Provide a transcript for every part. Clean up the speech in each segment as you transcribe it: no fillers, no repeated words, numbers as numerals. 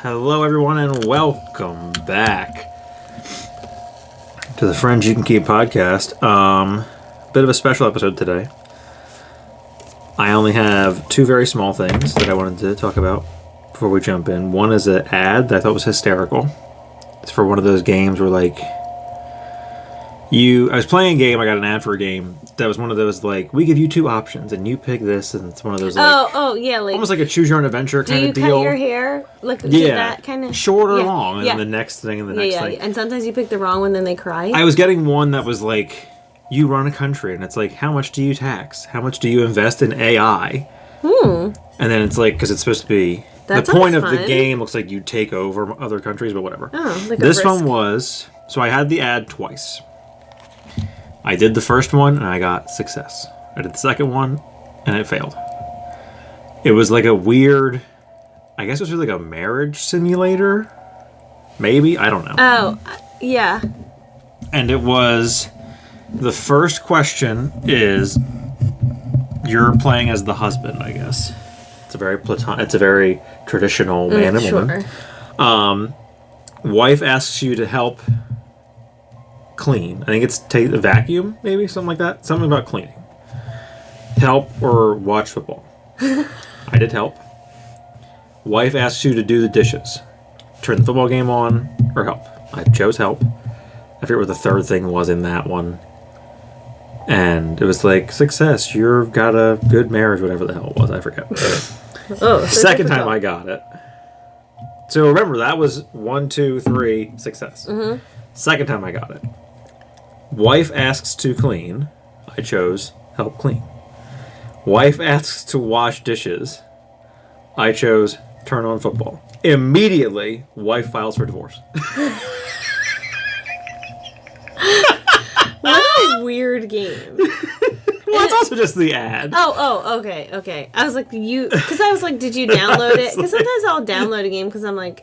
Hello, everyone, and welcome back to the Friends You Can Keep podcast. Bit of a special episode today. I only have two very small things that I wanted to talk about before we jump in. One is an ad that I thought was hysterical. It's for one of those games where, I was playing a game, I got an ad for a game that was one of those, we give you two options, and you pick this, and it's one of those, almost like a choose your own adventure kind of deal. Do you cut your hair? That kind of... Short or long, and then the next thing, and the next thing. And sometimes you pick the wrong one, then they cry. I was getting one that was you run a country, and it's how much do you tax? How much do you invest in AI? And then it's because it's supposed to be... the point of the game looks like you take over other countries, but whatever. This one was... So I had the ad twice. I did the first one, and I got success. I did the second one, and it failed. It was a weird... I guess it was a marriage simulator? Maybe? I don't know. Oh, yeah. And it was... The first question is... You're playing as the husband, I guess. It's a very It's a very traditional man and woman. Wife asks you to help... clean. I think it's take the vacuum, maybe something like that. Something about cleaning. Help or watch football. I did help. Wife asks you to do the dishes. Turn the football game on or help. I chose help. I forget what the third thing was in that one. And it was success. You've got a good marriage, whatever the hell it was. I forget. Second time I got it. So remember, that was 1, 2, 3, success. Second time I got it. Wife asks to clean. I chose help clean. Wife asks to wash dishes. I chose turn on football. Immediately, wife files for divorce. What a weird game. Well, it's also just the ad. Okay. I was did you download it? Because sometimes I'll download a game because I'm I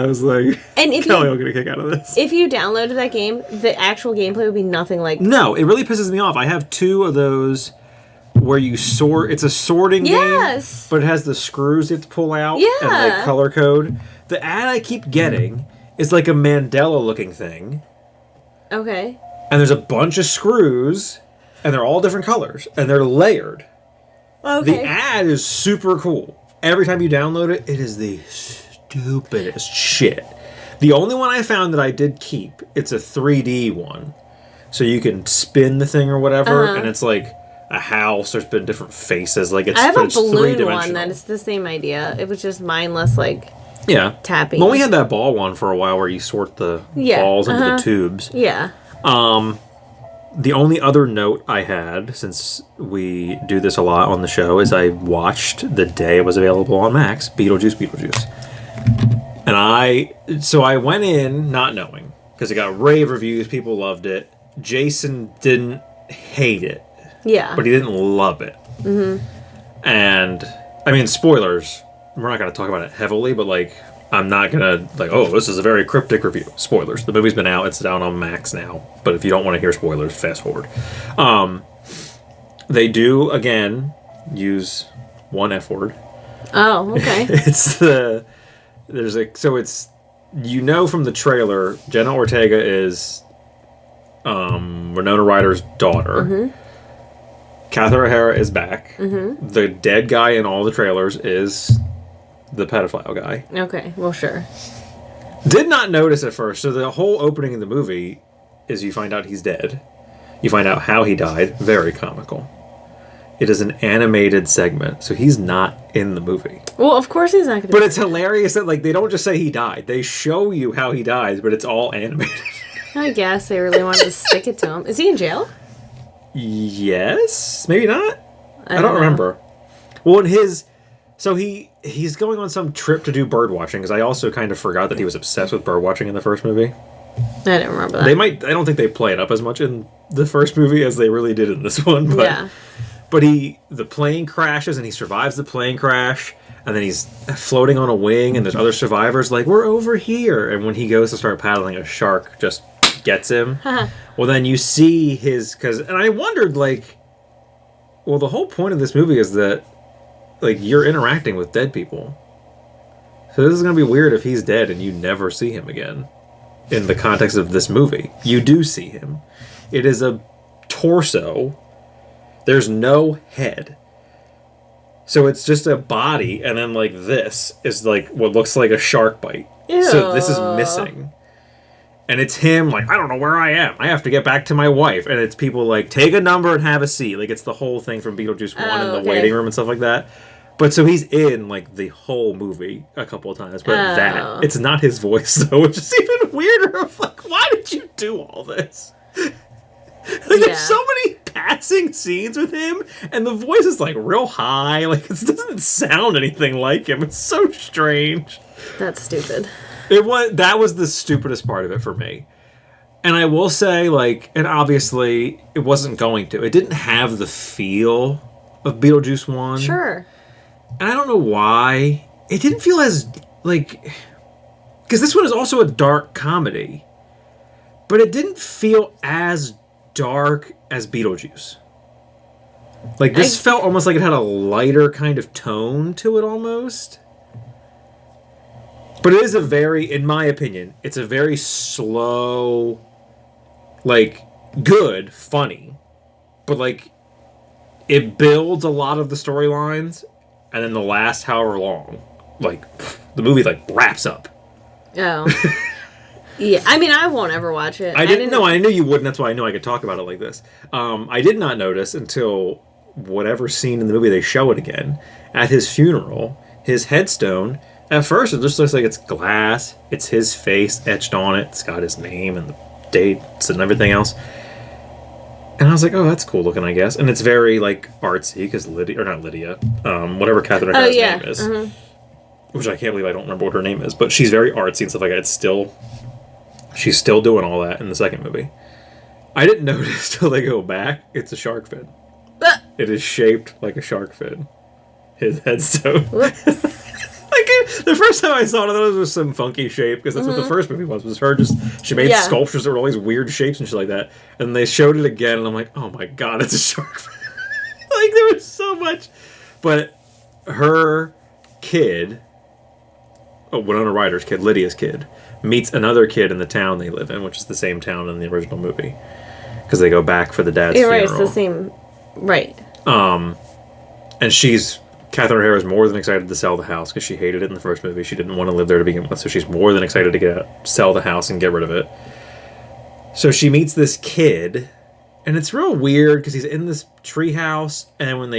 was and if Kelly will get a kick out of this. If you downloaded that game, the actual gameplay would be nothing like... No, it really pisses me off. I have two of those where you sort... It's a sorting game, but it has the screws you have to pull out and color code. The ad I keep getting is a Mandela-looking thing. Okay. And there's a bunch of screws... And they're all different colors. And they're layered. Okay. The ad is super cool. Every time you download it, it is the stupidest shit. The only one I found that I did keep, it's a 3D one. So you can spin the thing or whatever. And it's a house. There's been different faces. I have a balloon one that is the same idea. It was just mindless, tapping. Well, we had that ball one for a while where you sort the balls into the tubes. Yeah. The only other note I had, since we do this a lot on the show, is I watched the day it was available on Max, Beetlejuice. And I went in not knowing, because it got rave reviews, people loved it. Jason didn't hate it. Yeah. But he didn't love it. And, spoilers, we're not going to talk about it heavily, but I'm not going to, this is a very cryptic review. Spoilers. The movie's been out. It's down on Max now. But if you don't want to hear spoilers, fast forward. They do, again, use one F word. Oh, okay. So it's, from the trailer, Jenna Ortega is Winona Ryder's daughter. Catherine O'Hara is back. The dead guy in all the trailers is... the pedophile guy. Okay, well, sure. Did not notice at first. So the whole opening of the movie is you find out he's dead. You find out how he died. Very comical. It is an animated segment, so he's not in the movie. Well, of course he's not going to. But it's hilarious that they don't just say he died. They show you how he dies, but it's all animated. I guess they really wanted to stick it to him. Is he in jail? Yes, maybe not. I don't remember. Well, So he's going on some trip to do bird watching, because I also kind of forgot that he was obsessed with bird watching in the first movie. I didn't remember that. I don't think they play it up as much in the first movie as they really did in this one. But, but the plane crashes and he survives the plane crash, and then he's floating on a wing and there's other survivors we're over here. And when he goes to start paddling, a shark just gets him. Well, then you see and I wondered the whole point of this movie is that you're interacting with dead people. So this is going to be weird if he's dead and you never see him again. In the context of this movie, you do see him. It is a torso. There's no head. So it's just a body, and then like this is like what looks like a shark bite. Ew. So this is missing. And it's him like, I don't know where I am. I have to get back to my wife. And it's people like, take a number and have a seat. Like it's the whole thing from Beetlejuice 1 in the waiting room and stuff like that. But so he's in like the whole movie a couple of times. But that, it's not his voice though, which is even weirder. Of like, why did you do all this? There's so many passing scenes with him, and the voice is like real high. Like it doesn't sound anything like him. It's so strange. That's stupid. That was the stupidest part of it for me. And I will say, like, and obviously it wasn't going to. It didn't have the feel of Beetlejuice 1. Sure. And I don't know why. It didn't feel as, like... Because this one is also a dark comedy. But it didn't feel as dark as Beetlejuice. Like, this felt almost like it had a lighter kind of tone to it, almost. But it is a very, in my opinion, it's a very slow, like, good, funny. But, like, it builds a lot of the storylines, and then the last however long, like, the movie, like, wraps up. Oh. Yeah, I mean, I won't ever watch it. I didn't know. I knew you wouldn't. That's why I knew I could talk about it like this. I did not notice until whatever scene in the movie they show it again. At his funeral, his headstone... At first, it just looks like it's glass. It's his face etched on it. It's got his name and the dates and everything else. And I was like, oh, that's cool looking, I guess. And it's very, like, artsy, because Lydia... Or not Lydia. Whatever Catherine O'Hara's name is. Mm-hmm. Which I can't believe I don't remember what her name is. But she's very artsy and stuff like that. It's still... She's still doing all that in the second movie. I didn't notice till they go back. It's a shark fin. It is shaped like a shark fin. His headstone. The first time I saw it, I thought it was some funky shape, because that's what the first movie was her just, she made sculptures that were all these weird shapes and shit like that, and they showed it again, and I'm like, oh my god, it's a shark fin. Like, there was so much. But her kid, Winona Ryder's kid, Lydia's kid, meets another kid in the town they live in, which is the same town in the original movie, because they go back for the dad's funeral. Right, it's the same, right. And Catherine O'Hara is more than excited to sell the house because she hated it in the first movie. She didn't want to live there to begin with, so she's more than excited to sell the house and get rid of it. So she meets this kid, and it's real weird because he's in this tree house, and when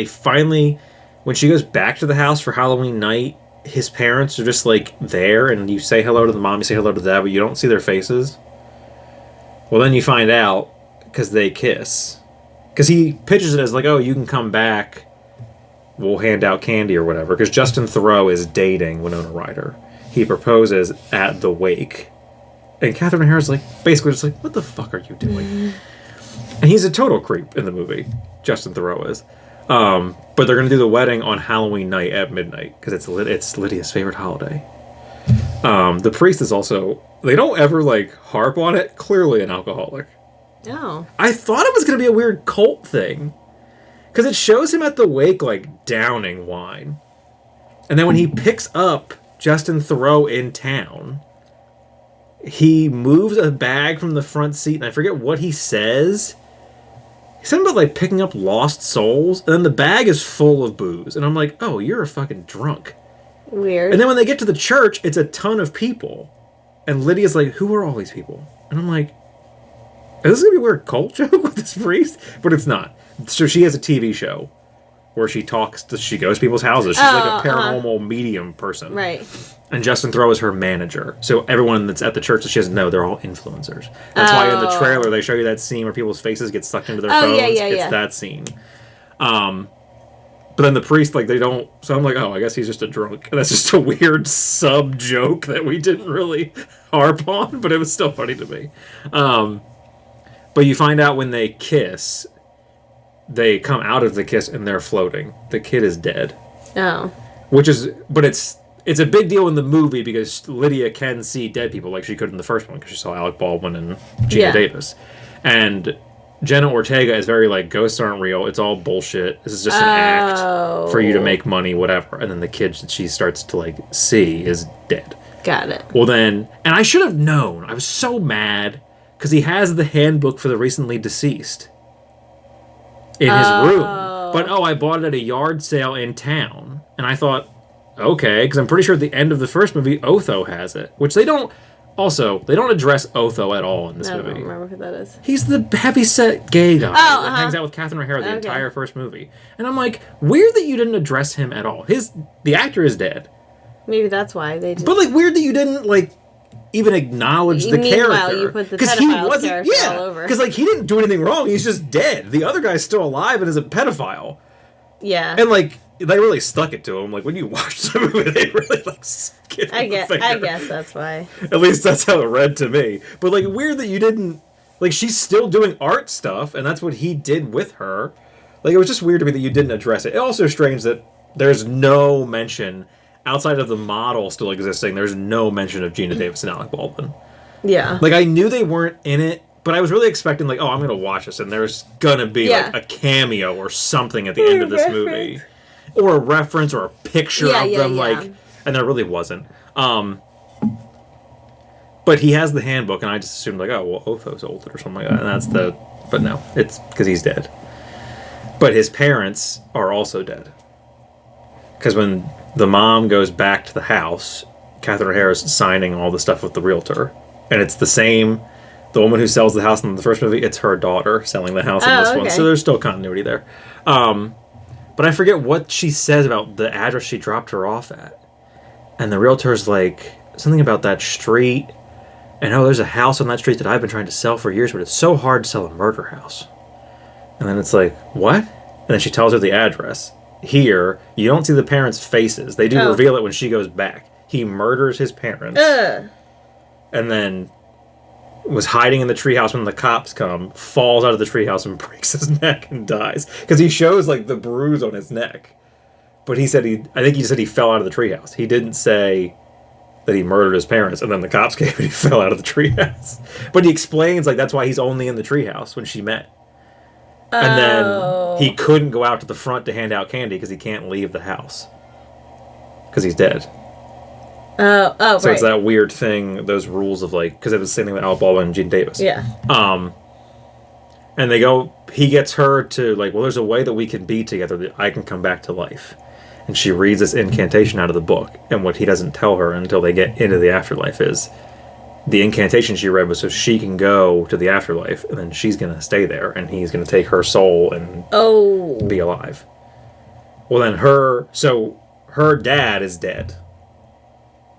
she goes back to the house for Halloween night, his parents are just like there, and you say hello to the mom, you say hello to the dad, but you don't see their faces. Well, then you find out because they kiss. Because he pitches it as like, oh, you can come back. We'll hand out candy or whatever, because Justin Theroux is dating Winona Ryder. He proposes at the wake. And Catherine O'Hara's like, basically just like, what the fuck are you doing? And he's a total creep in the movie, Justin Theroux is. But they're going to do the wedding on Halloween night at midnight, because it's Lydia's favorite holiday. The priest is also, they don't ever like harp on it, clearly an alcoholic. Oh. I thought it was going to be a weird cult thing. Because it shows him at the wake, like, downing wine. And then when he picks up Justin Theroux in town, he moves a bag from the front seat, and I forget what he says. He's something about, like, picking up lost souls, and then the bag is full of booze. And I'm like, oh, you're a fucking drunk. Weird. And then when they get to the church, it's a ton of people. And Lydia's like, who are all these people? And I'm like, is this going to be a weird cult joke with this priest? But it's not. So she has a TV show where she goes to people's houses. She's like a paranormal medium person. Right. And Justin Theroux is her manager. So everyone that's at the church that she doesn't know, they're all influencers. That's why in the trailer they show you that scene where people's faces get sucked into their phones. It's that scene. But then the priest, like, they don't... So I'm like, oh, I guess he's just a drunk. And that's just a weird sub-joke that we didn't really harp on, but it was still funny to me. But you find out when they kiss... They come out of the kiss and they're floating. The kid is dead. Oh. But it's a big deal in the movie because Lydia can see dead people like she could in the first one because she saw Alec Baldwin and Gina Davis. And Jenna Ortega is very like, ghosts aren't real. It's all bullshit. This is just an act for you to make money, whatever. And then the kid that she starts to like see is dead. Got it. Well then, and I should have known. I was so mad because he has the handbook for the recently deceased in his room. But I bought it at a yard sale in town. And I thought, okay, because I'm pretty sure at the end of the first movie, Otho has it. Which they don't... Also, they don't address Otho at all in this movie. I don't remember who that is. He's the heavyset gay guy that hangs out with Catherine O'Hara the entire first movie. And I'm like, weird that you didn't address him at all. The actor is dead. Maybe that's why they just... But, like, weird that you didn't, like, even acknowledge the character. You put the pedophile character all over. Because, like, he didn't do anything wrong. He's just dead. The other guy's still alive and is a pedophile. Yeah. And, like, they really stuck it to him. Like, when you watch the movie, they really, like, skip I guess that's why. At least that's how it read to me. But, like, weird that you didn't... Like, she's still doing art stuff, and that's what he did with her. Like, it was just weird to me that you didn't address it. It's also strange that there's no mention... Outside of the model still existing, there's no mention of Gina Davis and Alec Baldwin. Yeah. Like, I knew they weren't in it, but I was really expecting, like, I'm going to watch this, and there's going to be, like, a cameo or something at the end of this movie. Or a reference or a picture of them, like... And there really wasn't. But he has the handbook, and I just assumed, like, Otho's old or something like that. And that's the... But no, it's because he's dead. But his parents are also dead. Because when the mom goes back to the house, Catherine O'Hara's signing all the stuff with the realtor. And it's the same... The woman who sells the house in the first movie, it's her daughter selling the house in this one. So there's still continuity there. But I forget what she says about the address she dropped her off at. And the realtor's like, something about that street. And there's a house on that street that I've been trying to sell for years, but it's so hard to sell a murder house. And then it's like, what? And then she tells her the address. Here, you don't see the parents' faces. They do reveal it when she goes back. He murders his parents. And then was hiding in the treehouse when the cops come, falls out of the treehouse and breaks his neck and dies. Because he shows, like, the bruise on his neck. But I think he said he fell out of the treehouse. He didn't say that he murdered his parents, and then the cops came and he fell out of the treehouse. But he explains, like, that's why he's only in the treehouse when she met. And then he couldn't go out to the front to hand out candy because he can't leave the house. Because he's dead. So it's that weird thing, those rules of, like, because it was the same thing with Alec Baldwin and Gene Davis. Yeah. And he gets her to, like, there's a way that we can be together, that I can come back to life. And she reads this incantation out of the book. And what he doesn't tell her until they get into the afterlife is the incantation she read was so she can go to the afterlife, and then she's going to stay there, and he's going to take her soul and be alive. Well, then her dad is dead.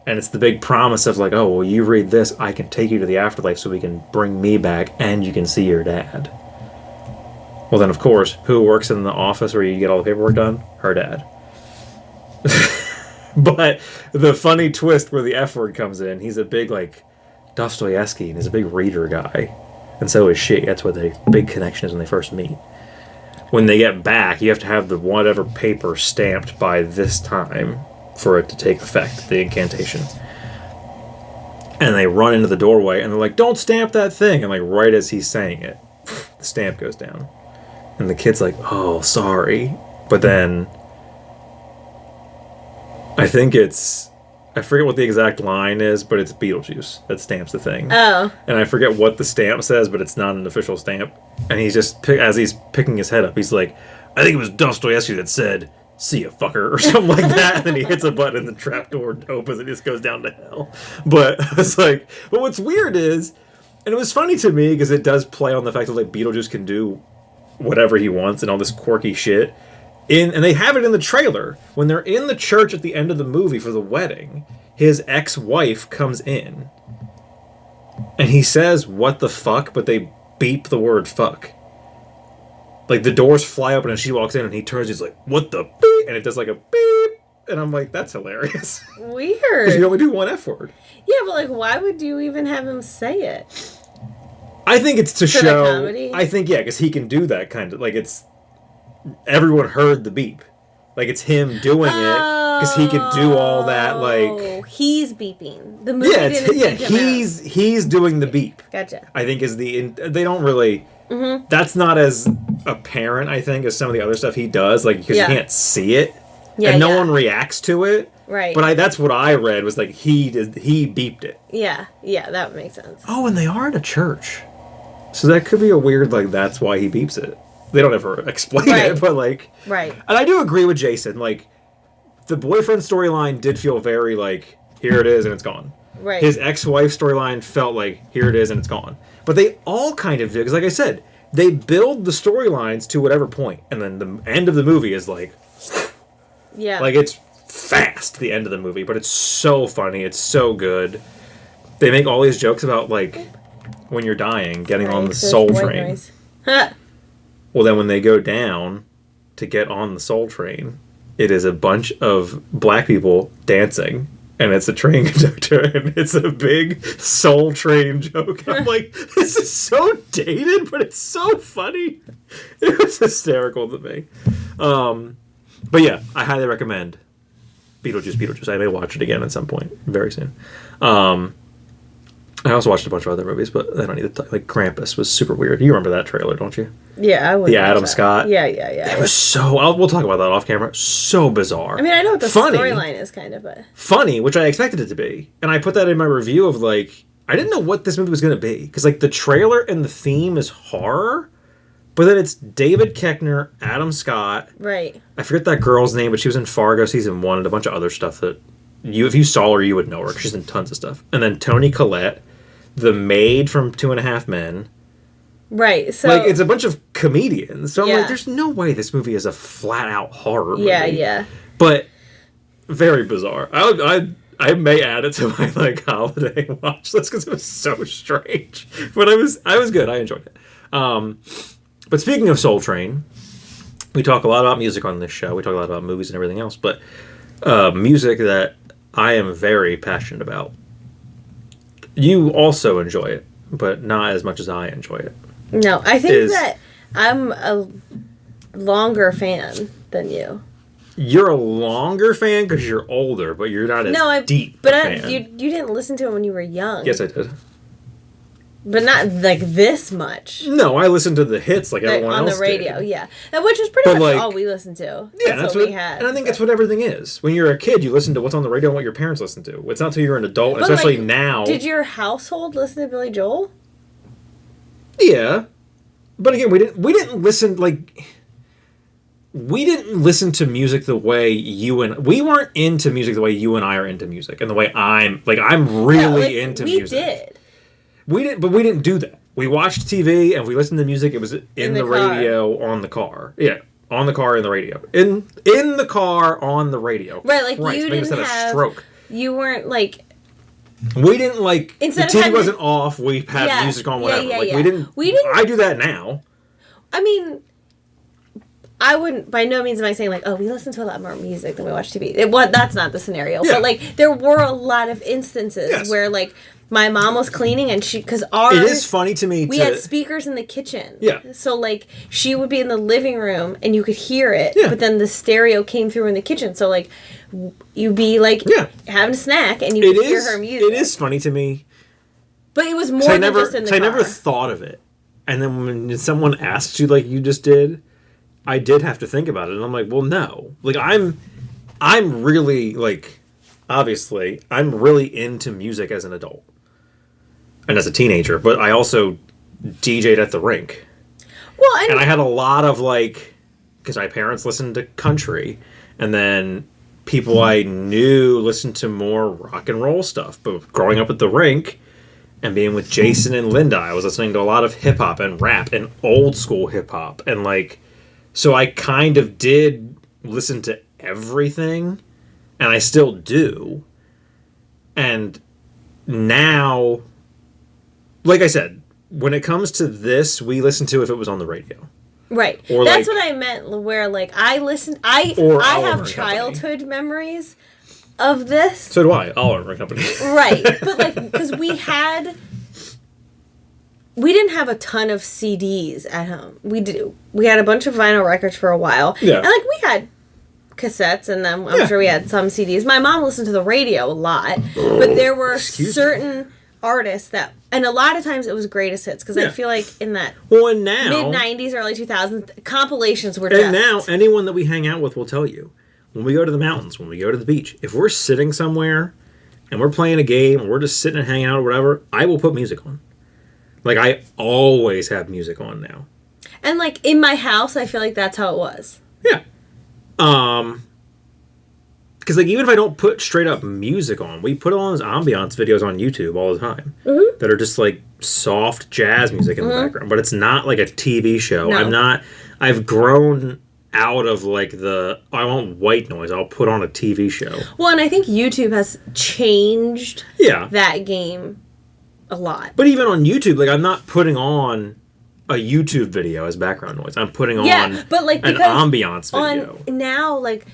And it's the big promise of, like, you read this, I can take you to the afterlife so we can bring me back, and you can see your dad. Well, then, of course, who works in the office where you get all the paperwork done? Her dad. But the funny twist where the F word comes in, he's a big, like, Dostoevsky, and he's a big reader guy. And so is she. That's what the big connection is when they first meet. When they get back, you have to have the whatever paper stamped by this time for it to take effect, the incantation. And they run into the doorway, and they're like, don't stamp that thing! And, like, right as he's saying it, the stamp goes down. And the kid's like, sorry. But then I forget what the exact line is, but it's Beetlejuice that stamps the thing. And I forget what the stamp says, but it's not an official stamp. And he's just, as he's picking his head up, he's like, I think it was Dostoevsky that said, see ya, fucker, or something like that. And then he hits a button and the trapdoor opens and it just goes down to hell. But it's like, but what's weird is, and it was funny to me because it does play on the fact that, like, Beetlejuice can do whatever he wants and all this quirky shit. And they have it in the trailer. When they're in the church at the end of the movie for the wedding, his ex-wife comes in. And he says, what the fuck? But they beep the word fuck. Like, the doors fly open and she walks in and he turns, he's like, what the beep? And it does like a beep. And I'm like, that's hilarious. Weird. Because you only do one F word. Yeah, but, like, why would you even have him say it? I think it's to For show... the comedy? I think, yeah, because he can do that kind of... Like, it's... Everyone heard the beep. Like, it's him doing it because he could do all that, like... He's beeping. The movie he's doing the beep. Gotcha. I think is the... They don't really... Mm-hmm. That's not as apparent, I think, as some of the other stuff he does, like, because you can't see it. And no one reacts to it. Right. But that's what I read, was like, he beeped it. Yeah, that would make sense. Oh, and they are in a church. So that could be a weird, like, that's why he beeps it. They don't ever explain it, but, like... Right. And I do agree with Jason, like, the boyfriend storyline did feel very, like, here it is and it's gone. Right. His ex-wife storyline felt like, here it is and it's gone. But they all kind of do, because like I said, they build the storylines to whatever point, and then the end of the movie is like... Yeah. Like, it's fast, the end of the movie, but it's so funny, it's so good. They make all these jokes about, like, when you're dying, getting on the Soul Train. Well, then when they go down to get on the Soul Train, it is a bunch of black people dancing, and it's a train conductor, and it's a big Soul Train joke. I'm like, this is so dated, but it's so funny. It was hysterical to me. But yeah, I highly recommend Beetlejuice. I may watch it again at some point very soon. I also watched a bunch of other movies, but I don't need to talk. Like, Krampus was super weird. You remember that trailer, don't you? Yeah, I would. The Adam Scott. Yeah. It was so... we'll talk about that off camera. So bizarre. I mean, I know what the storyline is, kind of, but... Funny, which I expected it to be. And I put that in my review of, like... I didn't know what this movie was going to be. Because, like, the trailer and the theme is horror, but then it's David Koechner, Adam Scott. Right. I forget that girl's name, but she was in Fargo Season 1 and a bunch of other stuff that... if you saw her, you would know her, because she's in tons of stuff. And then Toni Collette, the maid from 2.5 Men. Right, so... Like, it's a bunch of comedians. So I'm like, there's no way this movie is a flat-out horror movie. Yeah. But very bizarre. I may add it to my, like, holiday watch list, because it was so strange. But I was good. I enjoyed it. But speaking of Soul Train, we talk a lot about music on this show. We talk a lot about movies and everything else. But music that I am very passionate about. You also enjoy it, but not as much as I enjoy it. No, I think that I'm a longer fan than you. You're a longer fan because you're older, but you're not as deep but a fan. You didn't listen to it when you were young. Yes, I did. But not like this much. No, I listened to the hits like everyone else did. On the radio, yeah. Which is pretty much all we listened to. Yeah, that's what we had. And I think that's what everything is. When you're a kid, you listen to what's on the radio and what your parents listen to. It's not until you're an adult, but especially like, now. Did your household listen to Billy Joel? Yeah. But again, we didn't listen to music the way we weren't into music the way you and I are into music, and the way I'm really into music. We did. We didn't do that. We watched TV and we listened to music. It was in the radio on the car. Yeah, on the car in the radio. In the car on the radio. Right, like Christ, you didn't have. A stroke. You weren't like. We didn't like. Instead the TV wasn't off. We had music on. Whatever. Yeah. We didn't. I do that now. I mean, I wouldn't. By no means am I saying like, oh, we listen to a lot more music than we watch TV. That's not the scenario. Yeah. But like, there were a lot of instances where like. My mom was cleaning, and because it is funny to me. We had speakers in the kitchen. Yeah. So like she would be in the living room, and you could hear it. Yeah. But then the stereo came through in the kitchen, so like you'd be like having a snack, and you could hear her music. It is funny to me. But it was more than just in the car. I never thought of it, and then when someone asks you like you just did, I did have to think about it, and I'm like, well, no, like I'm really like, obviously, I'm really into music as an adult. And as a teenager, but I also DJ'd at the rink. Well, and I had a lot of like, because my parents listened to country, and then people I knew listened to more rock and roll stuff. But growing up at the rink and being with Jason and Linda, I was listening to a lot of hip hop and rap and old school hip hop, and like, so I kind of did listen to everything, and I still do. And now. Like I said, when it comes to this, we listen to if it was on the radio. Right. Or that's like, what I meant, where like I listened, I have childhood memories of this. So do I, Oliver Company. Right. But like, because we didn't have a ton of CDs at home. We had a bunch of vinyl records for a while. Yeah. And like we had cassettes, and then I'm sure we had some CDs. My mom listened to the radio a lot, but there were certain artists that, and a lot of times it was greatest hits, because I feel like in that and now, mid-90s, early 2000s, compilations were And now, anyone that we hang out with will tell you, when we go to the mountains, when we go to the beach, if we're sitting somewhere and we're playing a game, or we're just sitting and hanging out or whatever, I will put music on. Like, I always have music on now. And, like, in my house, I feel like that's how it was. Yeah. Because, like, even if I don't put straight up music on, we put on those ambiance videos on YouTube all the time that are just, like, soft jazz music in the background. But it's not like a TV show. No. I've grown out of, like, I want white noise. I'll put on a TV show. Well, and I think YouTube has changed that game a lot. But even on YouTube, like, I'm not putting on a YouTube video as background noise. I'm putting on but like, an ambiance video. Now, like,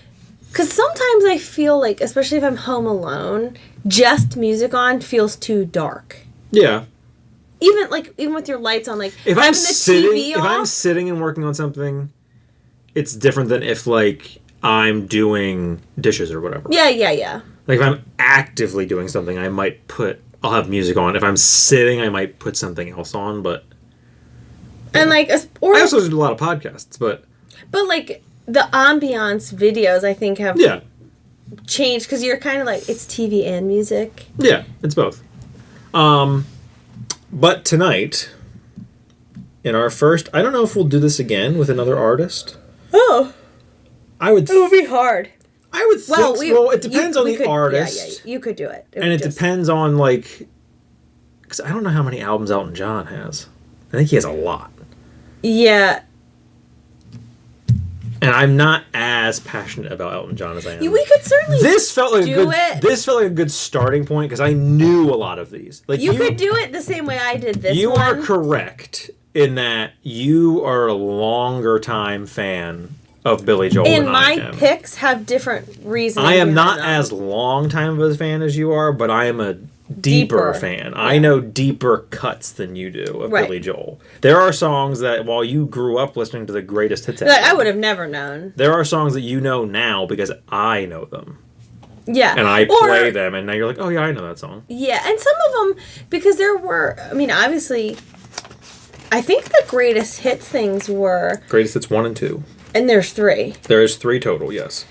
because sometimes I feel like, especially if I'm home alone, just music on feels too dark. Yeah. Even with your lights on, like, if having I'm the sitting, TV off, if I'm sitting and working on something, it's different than if, like, I'm doing dishes or whatever. Yeah. Like, if I'm actively doing something, I'll have music on. If I'm sitting, I might put something else on, but... And, like... I also do a lot of podcasts, but... But, like, the ambiance videos, I think, have changed, because you're kind of like, it's TV and music. Yeah, it's both. But tonight, in our first... I don't know if we'll do this again with another artist. Oh. I would... It would be hard. I would think... Well, it depends on the artist. Yeah, you could do it. And it depends on, like... Because I don't know how many albums Elton John has. I think he has a lot. Yeah. And I'm not as passionate about Elton John as I am. We could certainly This felt like a good starting point, because I knew a lot of these. Like, you could do it the same way I did this You one. are correct in that you are a longer time fan of Billy Joel and than I am. my picks have different reasons. I am not as long time of a fan as you are, but I am a deeper fan. Yeah. I know deeper cuts than you do of Billy Joel. There are songs that, while you grew up listening to the greatest hits album, I would have never known. There are songs that you know now because I know them. Yeah. And I play them, and now you're like, oh yeah, I know that song. Yeah, and some of them, because there were, I mean, obviously, I think the greatest hits things were... Greatest hits 1 and 2. And there's 3. There is 3 total, yes.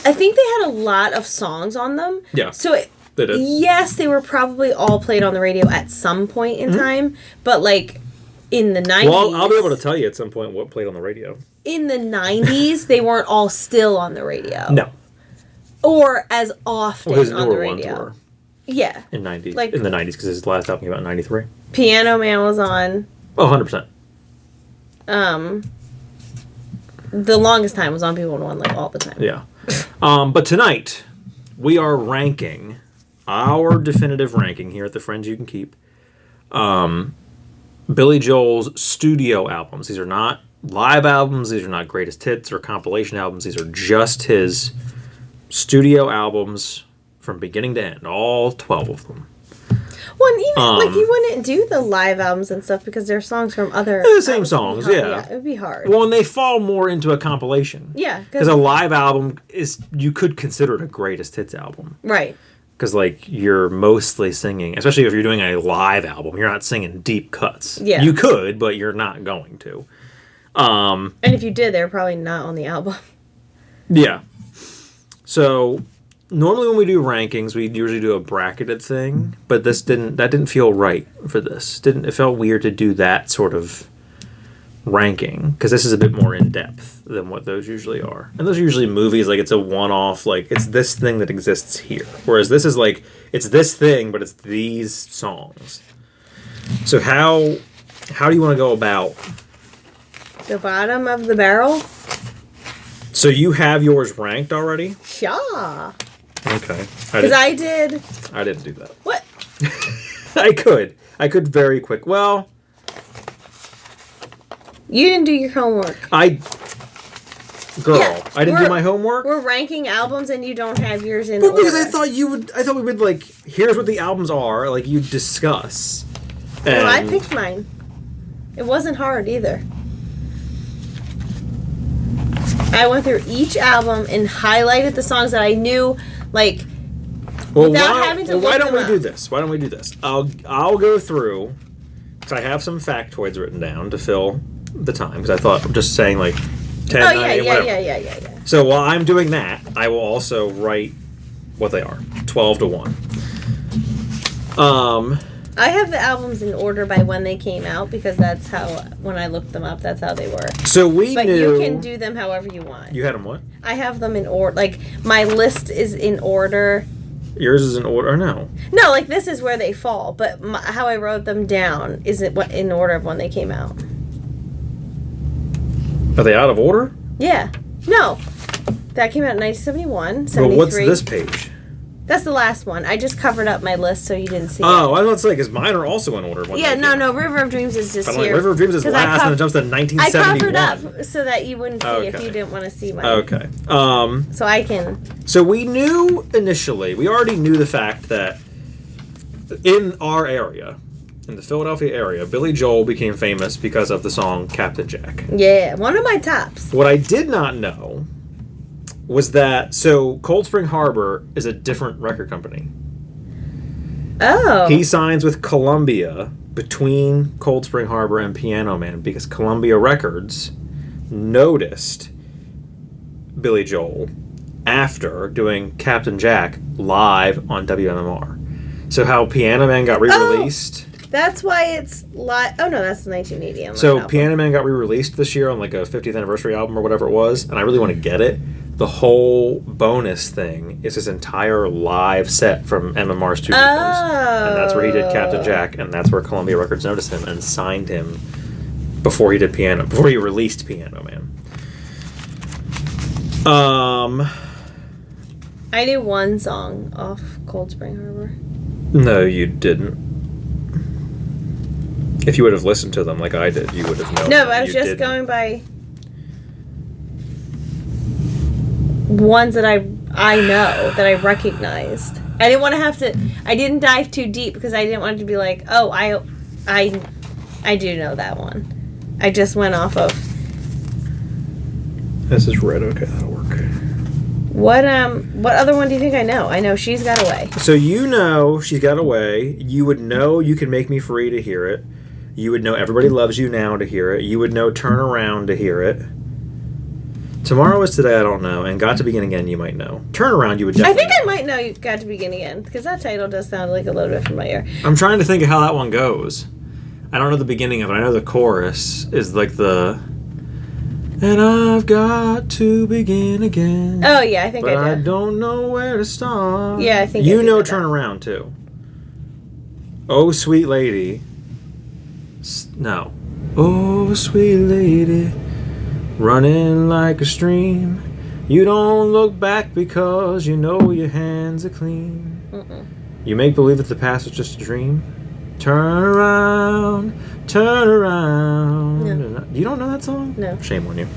I think they had a lot of songs on them. Yeah. So they did. Yes, they were probably all played on the radio at some point in time, but like in the 90s... Well, I'll be able to tell you at some point what played on the radio. In the 90s, they weren't all still on the radio. No. Or as often his on the newer radio. ones were. Yeah. In the 90s, because his last album came out in 93. Piano Man was on. Oh, 100%. The Longest Time was on People 101 like all the time. Yeah. But tonight, we are ranking our definitive ranking here at the Friends You Can Keep. Billy Joel's studio albums. These are not live albums. These are not greatest hits or compilation albums. These are just his studio albums from beginning to end. All 12 of them. Well, and even, like, you wouldn't do the live albums and stuff because they're songs from other... The same songs, yeah. It would be hard. Well, and they fall more into a compilation. Yeah. Because a live album is... You could consider it a greatest hits album. Right. Because, like, you're mostly singing... Especially if you're doing a live album, you're not singing deep cuts. Yeah. You could, but you're not going to. And if you did, they're probably not on the album. Yeah. So... Normally when we do rankings, we usually do a bracketed thing, but that didn't feel right for this. It felt weird to do that sort of ranking, because this is a bit more in depth than what those usually are. And those are usually movies, like it's a one-off, like it's this thing that exists here. Whereas this is like, it's this thing, but it's these songs. So how do you want to go about... The bottom of the barrel? So you have yours ranked already? Yeah. Okay. Because I did... I didn't do that. What? I could very quick. Well... You didn't do your homework. I didn't do my homework? We're ranking albums and you don't have yours in order. order. Because I thought we would, like, here's what the albums are, like, you discuss. No, I picked mine. It wasn't hard either. I went through each album and highlighted the songs that I knew, like, well, without having to look why don't we them do up. this? Why don't we do this? I'll go through, because I have some factoids written down to fill the time, because I thought, I'm just saying, like, 10, Oh, 9, yeah, 8, yeah, whatever. yeah. So while I'm doing that, I will also write what they are. 12 to 1. I have the albums in order by when they came out, because that's how, when I looked them up, that's how they were. So we But knew... you can do them however you want. You had them what? I have them in order. Like, my list is in order. Yours is in order, or no? No, like, this is where they fall, but how I wrote them down is in order of when they came out. Are they out of order? Yeah. No. That came out in 1971, 73. Well, what's this page? That's the last one. I just covered up my list so you didn't see it. Oh, I was about to say, because mine are also in order. Yeah, no, River of Dreams is just But like, here. River of Dreams is 'Cause last, and it jumps to I 1971. covered up so that you wouldn't see if Okay. you didn't want to see mine. Okay. So I can... So we knew initially, we already knew the fact that in our area, in the Philadelphia area, Billy Joel became famous because of the song Captain Jack. Yeah, one of my tops. What I did not know was that, so Cold Spring Harbor is a different record company. Oh. He signs with Columbia between Cold Spring Harbor and Piano Man because Columbia Records noticed Billy Joel after doing Captain Jack live on WMMR. So how Piano Man got re-released... That's why it's live. Oh, no, that's 1980. On my So album. Piano Man got re-released this year on like a 50th anniversary album or whatever it was, and I really want to get it. The whole bonus thing is his entire live set from MMR Studios. And that's where he did Captain Jack, and that's where Columbia Records noticed him and signed him before he released Piano Man. I knew one song off Cold Spring Harbor. No, you didn't. If you would have listened to them like I did, you would have known. No, but I was You just didn't. going by ones that I know, that I recognized. I didn't want to have to... I didn't dive too deep because I didn't want it to be like, oh, I do know that one. I just went off of... This is red. Okay, that'll work. What other one do you think I know? I know She's Got Away. So you know She's Got Away. You would know You Can Make Me Free to hear it. You would know Everybody Loves You Now to hear it. You would know Turn Around to hear it. Tomorrow Is Today, I don't know. And Got to Begin Again, you might know. Turn Around, you would I definitely think I might know You Got to Begin Again because that title does sound like a little bit familiar. I'm trying to think of how that one goes. I don't know the beginning of it. I know the chorus is like the... And I've got to begin again. Oh yeah, I think But I I do. don't know where to start. Yeah, I think I you do know know Turn that. Around too. Oh Sweet Lady. No. Oh Sweet Lady, running like a stream. You don't look back because you know your hands are clean. You make believe that the past was just a dream. Turn around, turn around. No. You don't know that song? No. Shame on you.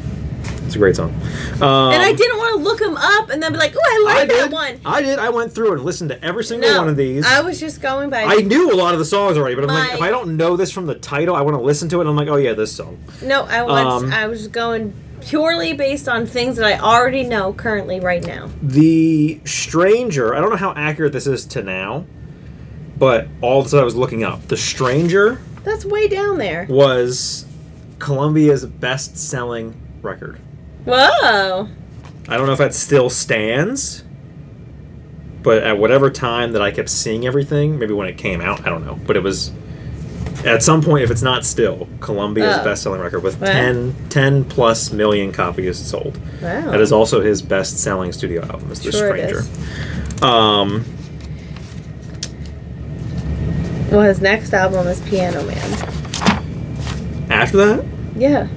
It's a great song. And I didn't want to look him up and then be like, oh, I like that one. I did. I went through and listened to every single one of these. I was just going by... I knew a lot of the songs already, but I'm like, My- if I don't know this from the title, I want to listen to it, and I'm like, oh yeah, this song. No, I was going purely based on things that I already know currently right now. The Stranger, I don't know how accurate this is to now, but all that I was looking up, The Stranger That's way down there. was Columbia's best-selling record. Whoa. I don't know if that still stands, but at whatever time that I kept seeing everything, maybe when it came out, I don't know, but it was at some point, if it's not still, Columbia's Oh. best-selling record with Wow. 10 plus million copies sold. Wow. That is also his best-selling studio album, is The Sure it Stranger. is. Well, his next album is Piano Man. After that, Yeah.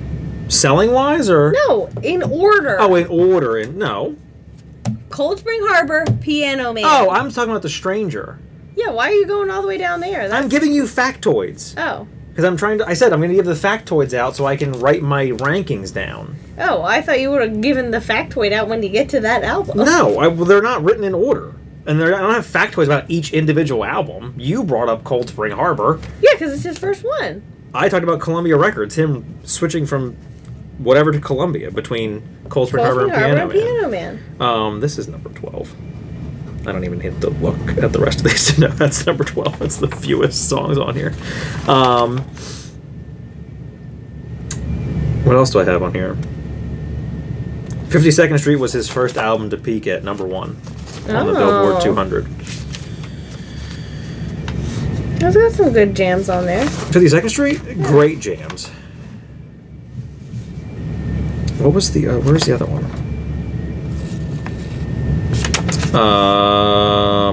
selling-wise, or No, in order. oh, in order, and no. Cold Spring Harbor, Piano Man. Oh, I'm talking about The Stranger. Yeah, why are you going all the way down there? I'm giving you factoids. Oh. Because I'm trying to... I said I'm going to give the factoids out so I can write my rankings down. Oh, I thought you would have given the factoid out when you get to that album. No, well, they're not written in order. And I don't have factoids about each individual album. You brought up Cold Spring Harbor. Yeah, because it's his first one. I talked about Columbia Records, him switching from whatever to Columbia between Cold Spring Harbor and Piano Man. This is number 12. I don't even have to look at the rest of these to know that's number 12. That's the fewest songs on here. What else do I have on here? 52nd Street was his first album to peak at number 1 on the Billboard 200. It's got some good jams on there. 52nd Street? Yeah. Great jams. What was the... where's the other one? I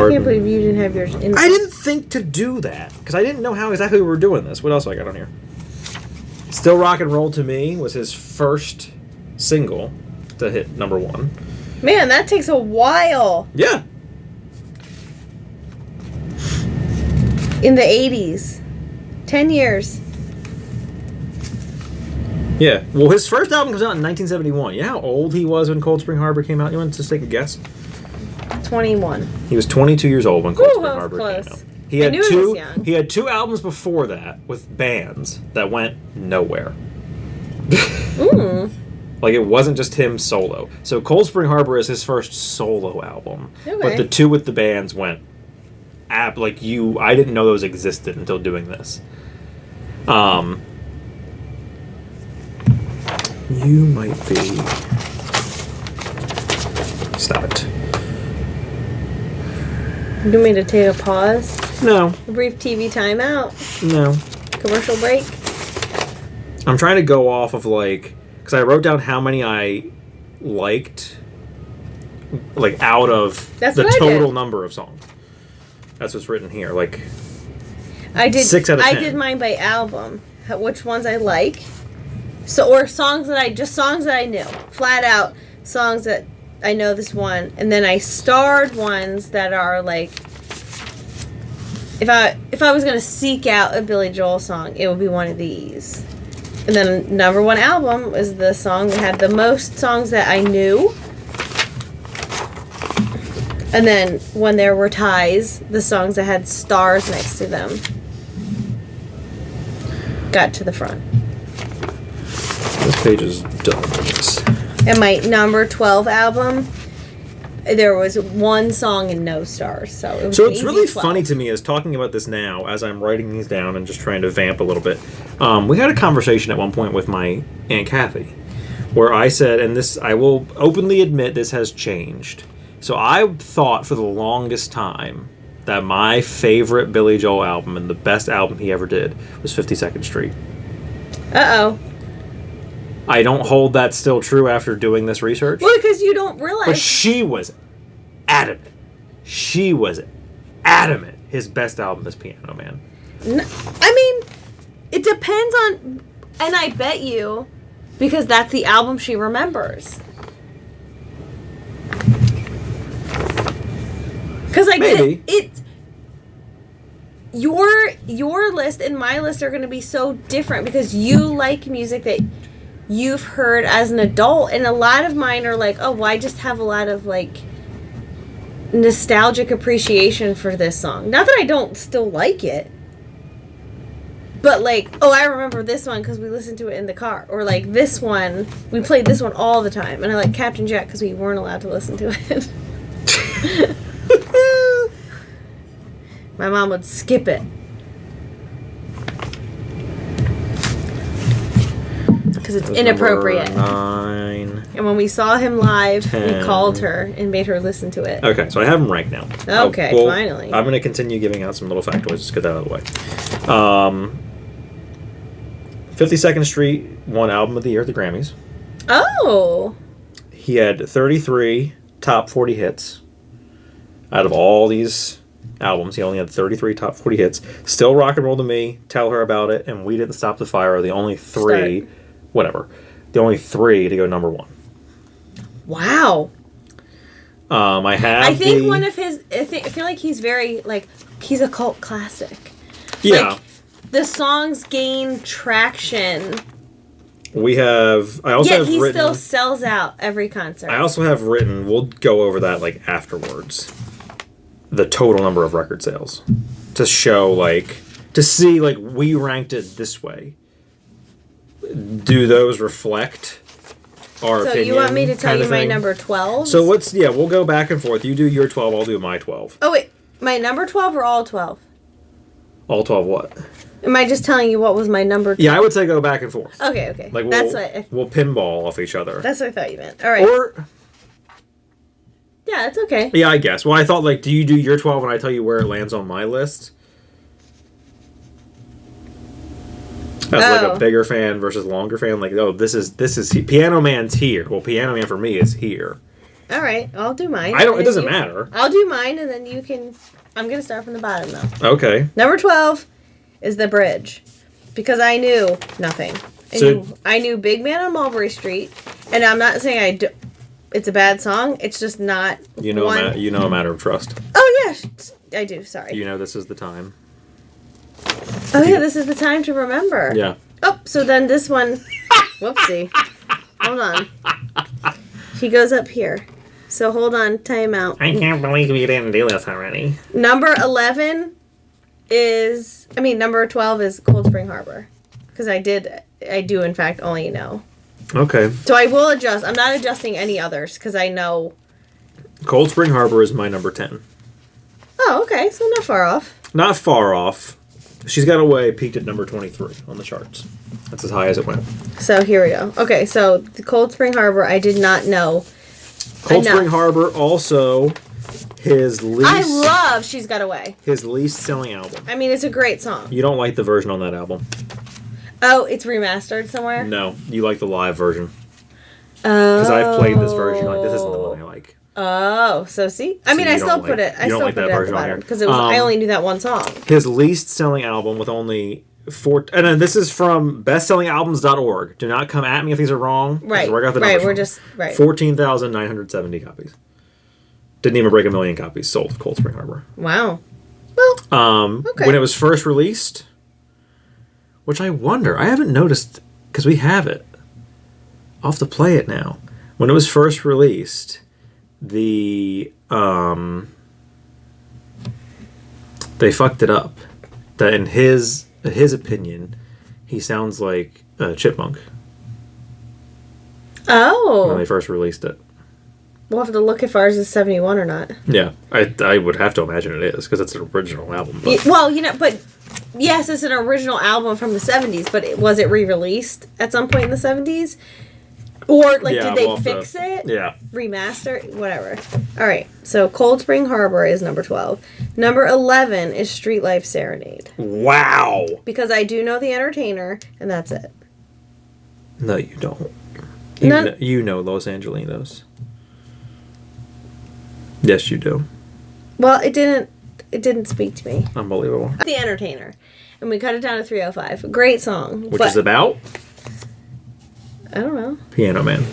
can't believe you didn't have yours in. I didn't think to do that because I didn't know how exactly we were doing this. What else do I got on here? Still Rock and Roll to Me was his first single to hit number 1. Man, that takes a while. Yeah. In the 80s. 10 years. Yeah. Well, his first album comes out in 1971. You know how old he was when Cold Spring Harbor came out? You want to just take a guess? 21. He was 22 years old when Cold Spring Harbor close. came out. He had 2 albums before that with bands that went nowhere. Like, it wasn't just him solo. So Cold Spring Harbor is his first solo album. Okay. But the 2 with the bands went I didn't know those existed until doing this. You might be... Stop it. You want me to take a pause? No. A brief TV timeout? No. Commercial break? I'm trying to go off of, because I wrote down how many I liked, out of the total number of songs. That's what's written here. I did 6 out of 10. I did mine by album. Which ones I like. Or songs that I knew. Flat out songs that I know this one. And then I starred ones that are if I was going to seek out a Billy Joel song, it would be one of these. And then number 1 album was the song that had the most songs that I knew. And then when there were ties, the songs that had stars next to them got to the front. This page is done. And my number 12 album, there was 1 song and no stars. So it's really 12. funny to me as talking about this now, as I'm writing these down and just trying to vamp a little bit. We had a conversation at one point with my Aunt Kathy where I said, and this, I will openly admit this has changed. So I thought for the longest time that my favorite Billy Joel album and the best album he ever did was 52nd Street. Uh-oh. I don't hold that still true after doing this research. Well, because you don't realize. But she was adamant. She was adamant. His best album is Piano Man. I mean, it depends on... And I bet you, because that's the album she remembers. Because maybe your list and my list are going to be so different because you like music that you've heard as an adult, and a lot of mine are I just have a lot of nostalgic appreciation for this song. Not that I don't still like it, but I remember this one because we listened to it in the car, or this one we played this one all the time, and I like Captain Jack because we weren't allowed to listen to it. My mom would skip it. Because it's inappropriate. 9. And when we saw him live, 10. we called her and made her listen to it. Okay, so I have them ranked now. Okay, finally. I'm going to continue giving out some little factoids. Let's get that out of the way. 52nd Street won Album of the Year at the Grammys. Oh! He had 33 top 40 hits. Out of all these albums, he only had 33 top 40 hits. Still Rock and Roll to Me, Tell Her About It, and We Didn't Stop the Fire are the only 3, the only 3 to go number 1. Wow. I think one of his, I feel like he's very, he's a cult classic. Yeah. The songs gain traction. He still sells out every concert. I also have written, we'll go over that afterwards, the total number of record sales. to show like to see like we ranked it this way. Do those reflect our opinion? So you want me to tell you my number 12? So we'll go back and forth. You do your 12, I'll do my 12. Oh wait, my number 12 or all 12? All 12 what? Am I just telling you what was my number 12? Yeah, I would say go back and forth. Okay. Like we'll pinball off each other. That's what I thought you meant. All right. Or yeah, that's okay. Yeah, I guess. Well, I thought like, do you do your 12 and I tell you where it lands on my list? As like a bigger fan versus longer fan, like this is Piano Man's here. Well, Piano Man for me is here. All right, I'll do mine. It doesn't matter. I'll do mine, and then you can. I'm gonna start from the bottom though. Okay. Number 12 is The Bridge, because I knew nothing. I knew Big Man on Mulberry Street, and I'm not saying it's a bad song. It's just not. A matter of trust. Oh yeah, I do. Sorry. This is the time. Oh yeah, this is the time to remember. Yeah. Oh, so then this one. Whoopsie. Hold on. He goes up here. So hold on, time out. I can't believe you didn't do this already. Number 12 is Cold Spring Harbor. Because I do in fact only know. Okay. So I will adjust. I'm not adjusting any others because I know. Cold Spring Harbor is my number 10. Oh, okay. So not far off. Not far off. She's Got Away peaked at number 23 on the charts. That's as high as it went. So here we go. Okay, so the Cold Spring Harbor, I did not know. Cold Spring Harbor also his least. I love She's Got Away. His least selling album. I mean, it's a great song. You don't like the version on that album? Oh, it's remastered somewhere? No, you like the live version. Oh. Because I've played this version. Like, this isn't the one I like. Oh, so see? I mean, I still put it. I still put it at the bottom because I only knew that one song. His least selling album with only 4. And then this is from bestsellingalbums.org. Do not come at me if these are wrong. Right. We're just 14,970 copies. Didn't even break 1 million copies sold of Cold Spring Harbor. Wow. Well, okay. When it was first released, which I wonder, I haven't noticed because we have it. I'll have to play it now. When it was first released, they fucked it up. That in his opinion, he sounds like a chipmunk. Oh. When they first released it. We'll have to look if ours is 71 or not. Yeah, I would have to imagine it is because it's an original album. But. But yes, it's an original album from the 70s, but was it re-released at some point in the 70s? Or, did they fix it? Yeah. Remaster? Whatever. All right. So, Cold Spring Harbor is number 12. Number 11 is Street Life Serenade. Wow. Because I do know The Entertainer, and that's it. No, you don't. You know Los Angelinos. Yes, you do. Well, it didn't speak to me. Unbelievable. The Entertainer. And we cut it down to 305. Great song. Which is about? I don't know. Piano Man.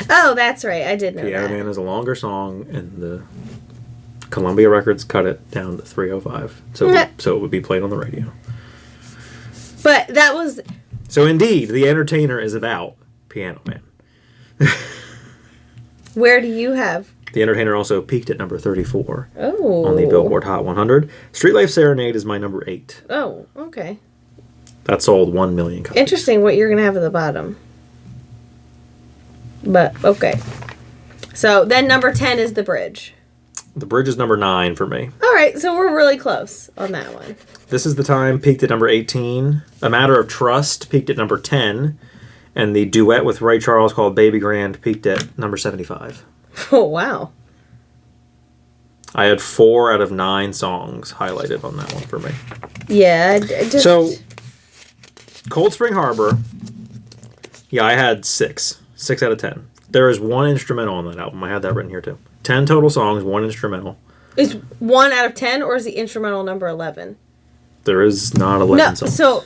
Oh, that's right. I did know Piano Man is a longer song, and the Columbia Records cut it down to 305. So it would be played on the radio. But that was... So indeed, The Entertainer is about Piano Man. Where do you have... The Entertainer also peaked at number 34 on the Billboard Hot 100. Street Life Serenade is my number 8. Oh, okay. That sold 1 million copies. Interesting what you're going to have at the bottom. But, okay. So, then number 10 is The Bridge. The Bridge is number 9 for me. All right, so we're really close on that one. This Is the Time peaked at number 18. A Matter of Trust peaked at number 10. And the duet with Ray Charles called Baby Grand peaked at number 75. Oh, wow. I had 4 out of 9 songs highlighted on that one for me. Yeah, So, Cold Spring Harbor, I had 6. 6 out of 10. There is 1 instrumental on that album. I had that written here too. 10 total songs, 1 instrumental. Is 1 out of 10 or is the instrumental number 11? There is not 11 songs. So,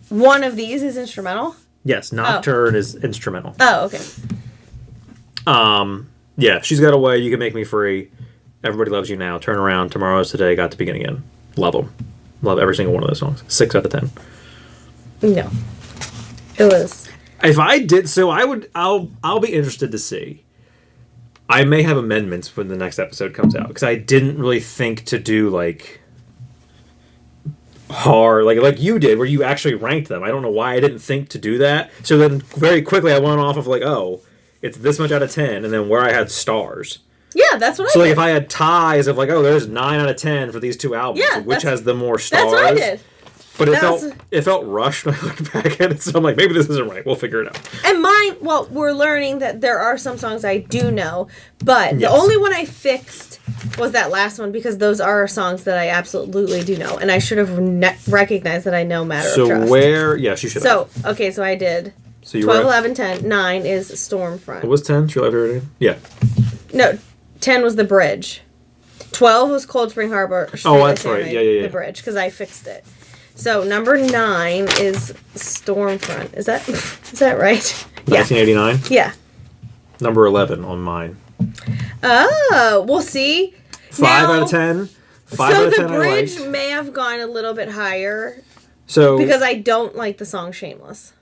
one of these is instrumental? Yes, Nocturne is instrumental. Oh, okay. Yeah, She's Got Away, You Can Make Me Free, Everybody Loves You Now, Turn Around, Tomorrow's Today, Got to Begin Again. Love them. Love every single one of those songs. 6 out of 10. No. It was... If I did so, I'll be interested to see. I may have amendments when the next episode comes out because I didn't really think to do like hard, like you did, where you actually ranked them. I don't know why I didn't think to do that. So then very quickly I went off of like, oh, it's this much out of 10, and then where I had stars. Yeah, that's what So I like did. if I had ties of like, oh, there's 9 out of 10 for these two albums, Yeah, which has the more stars. That's what I did. But That it felt rushed when I looked back at it, so I'm like, maybe this isn't right. We'll figure it out. And mine, well, we're learning that there are some songs I do know, but the Yes. only one I fixed was that last one because those are songs that I absolutely do know, and I should have recognized that I know Matter of Trust. So where? Yes, you should have. So, okay, so I did So you 12, were 11, 10. 9 is Stormfront. What was 10? Should I have it already? Yeah. No, 10 was The Bridge. 12 was Cold Spring Harbor. Oh, that's right. Yeah. The Bridge, because I fixed it. So number 9 is Stormfront. Is that right? Yeah. 1989. Yeah. Number 11 on mine. Oh, we'll see. 5 out of 10. 5 out of 10 The Bridge I liked. may have gone a little bit higher So because I don't like the song Shameless.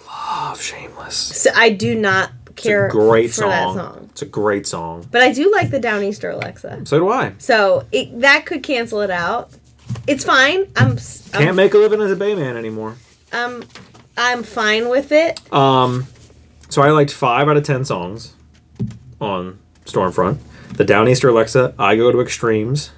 love Shameless. So I do not care It's a great for song. that song. It's a great song. But I do like the Downeaster Alexa. So do I. So that could cancel it out. It's fine. Can't make a living as a Bayman anymore. I'm fine with it. So I liked 5 out of 10 songs on Stormfront. The Downeaster Alexa, I Go to Extremes,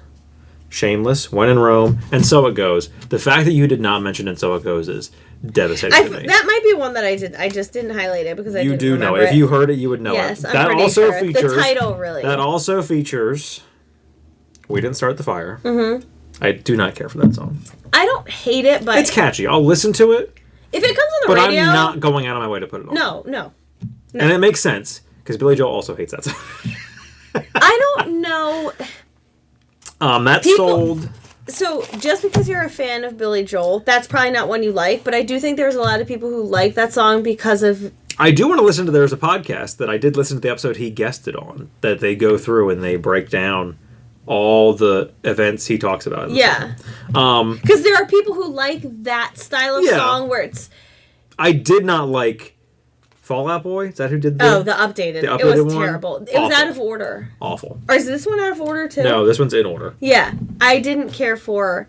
Shameless, When in Rome, and So It Goes. The fact that you did not mention And So It Goes is devastating to me. That might be one that I did. I just didn't highlight it because I You didn't do know remember it. If it. you heard it, you would know Yes, it. I'm That pretty also sure. features The title, really. That also features We Didn't Start the Fire. Mm-hmm. I do not care for that song. I don't hate it, but It's catchy. I'll listen to it, if it comes on the but radio, I'm not going out of my way to put it on. No. And it makes sense because Billy Joel also hates that song. I don't know. That People- sold. So just because you're a fan of Billy Joel, that's probably not one you like. But I do think there's a lot of people who like that song because of. I do want to listen to. There's a podcast that I did listen to the episode he guested on that they go through and they break down all the events he talks about. in the Yeah. song. Because there are people who like that style of Yeah. song where it's. I did not like Fall Out Boy. Is that who did the? Oh, the updated. the It was updated one? terrible. It was Awful. out of order. Awful. Or is this one out of order too? No, this one's in order. Yeah. I didn't care for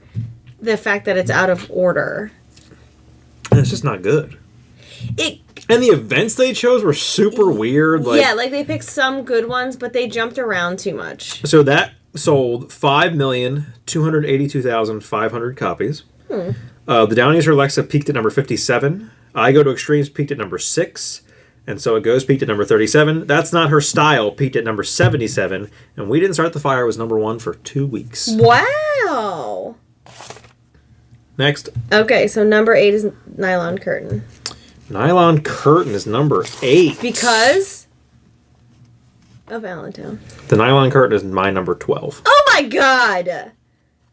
the fact that it's out of order. And it's just not good. It. And the events they chose were super weird. Like, Yeah, like they picked some good ones, but they jumped around too much. So that sold 5,282,500 copies. The Downeaster Alexa peaked at number 57. I Go to Extremes peaked at number 6. And So It Goes peaked at number 37. That's Not Her Style peaked at number 77. And We Didn't Start the Fire was number 1 for 2 weeks. Wow. Next, Okay, so number 8 is Nylon Curtain. Nylon Curtain is number 8. Because of Allentown. The Nylon Curtain is my number 12. Oh my god!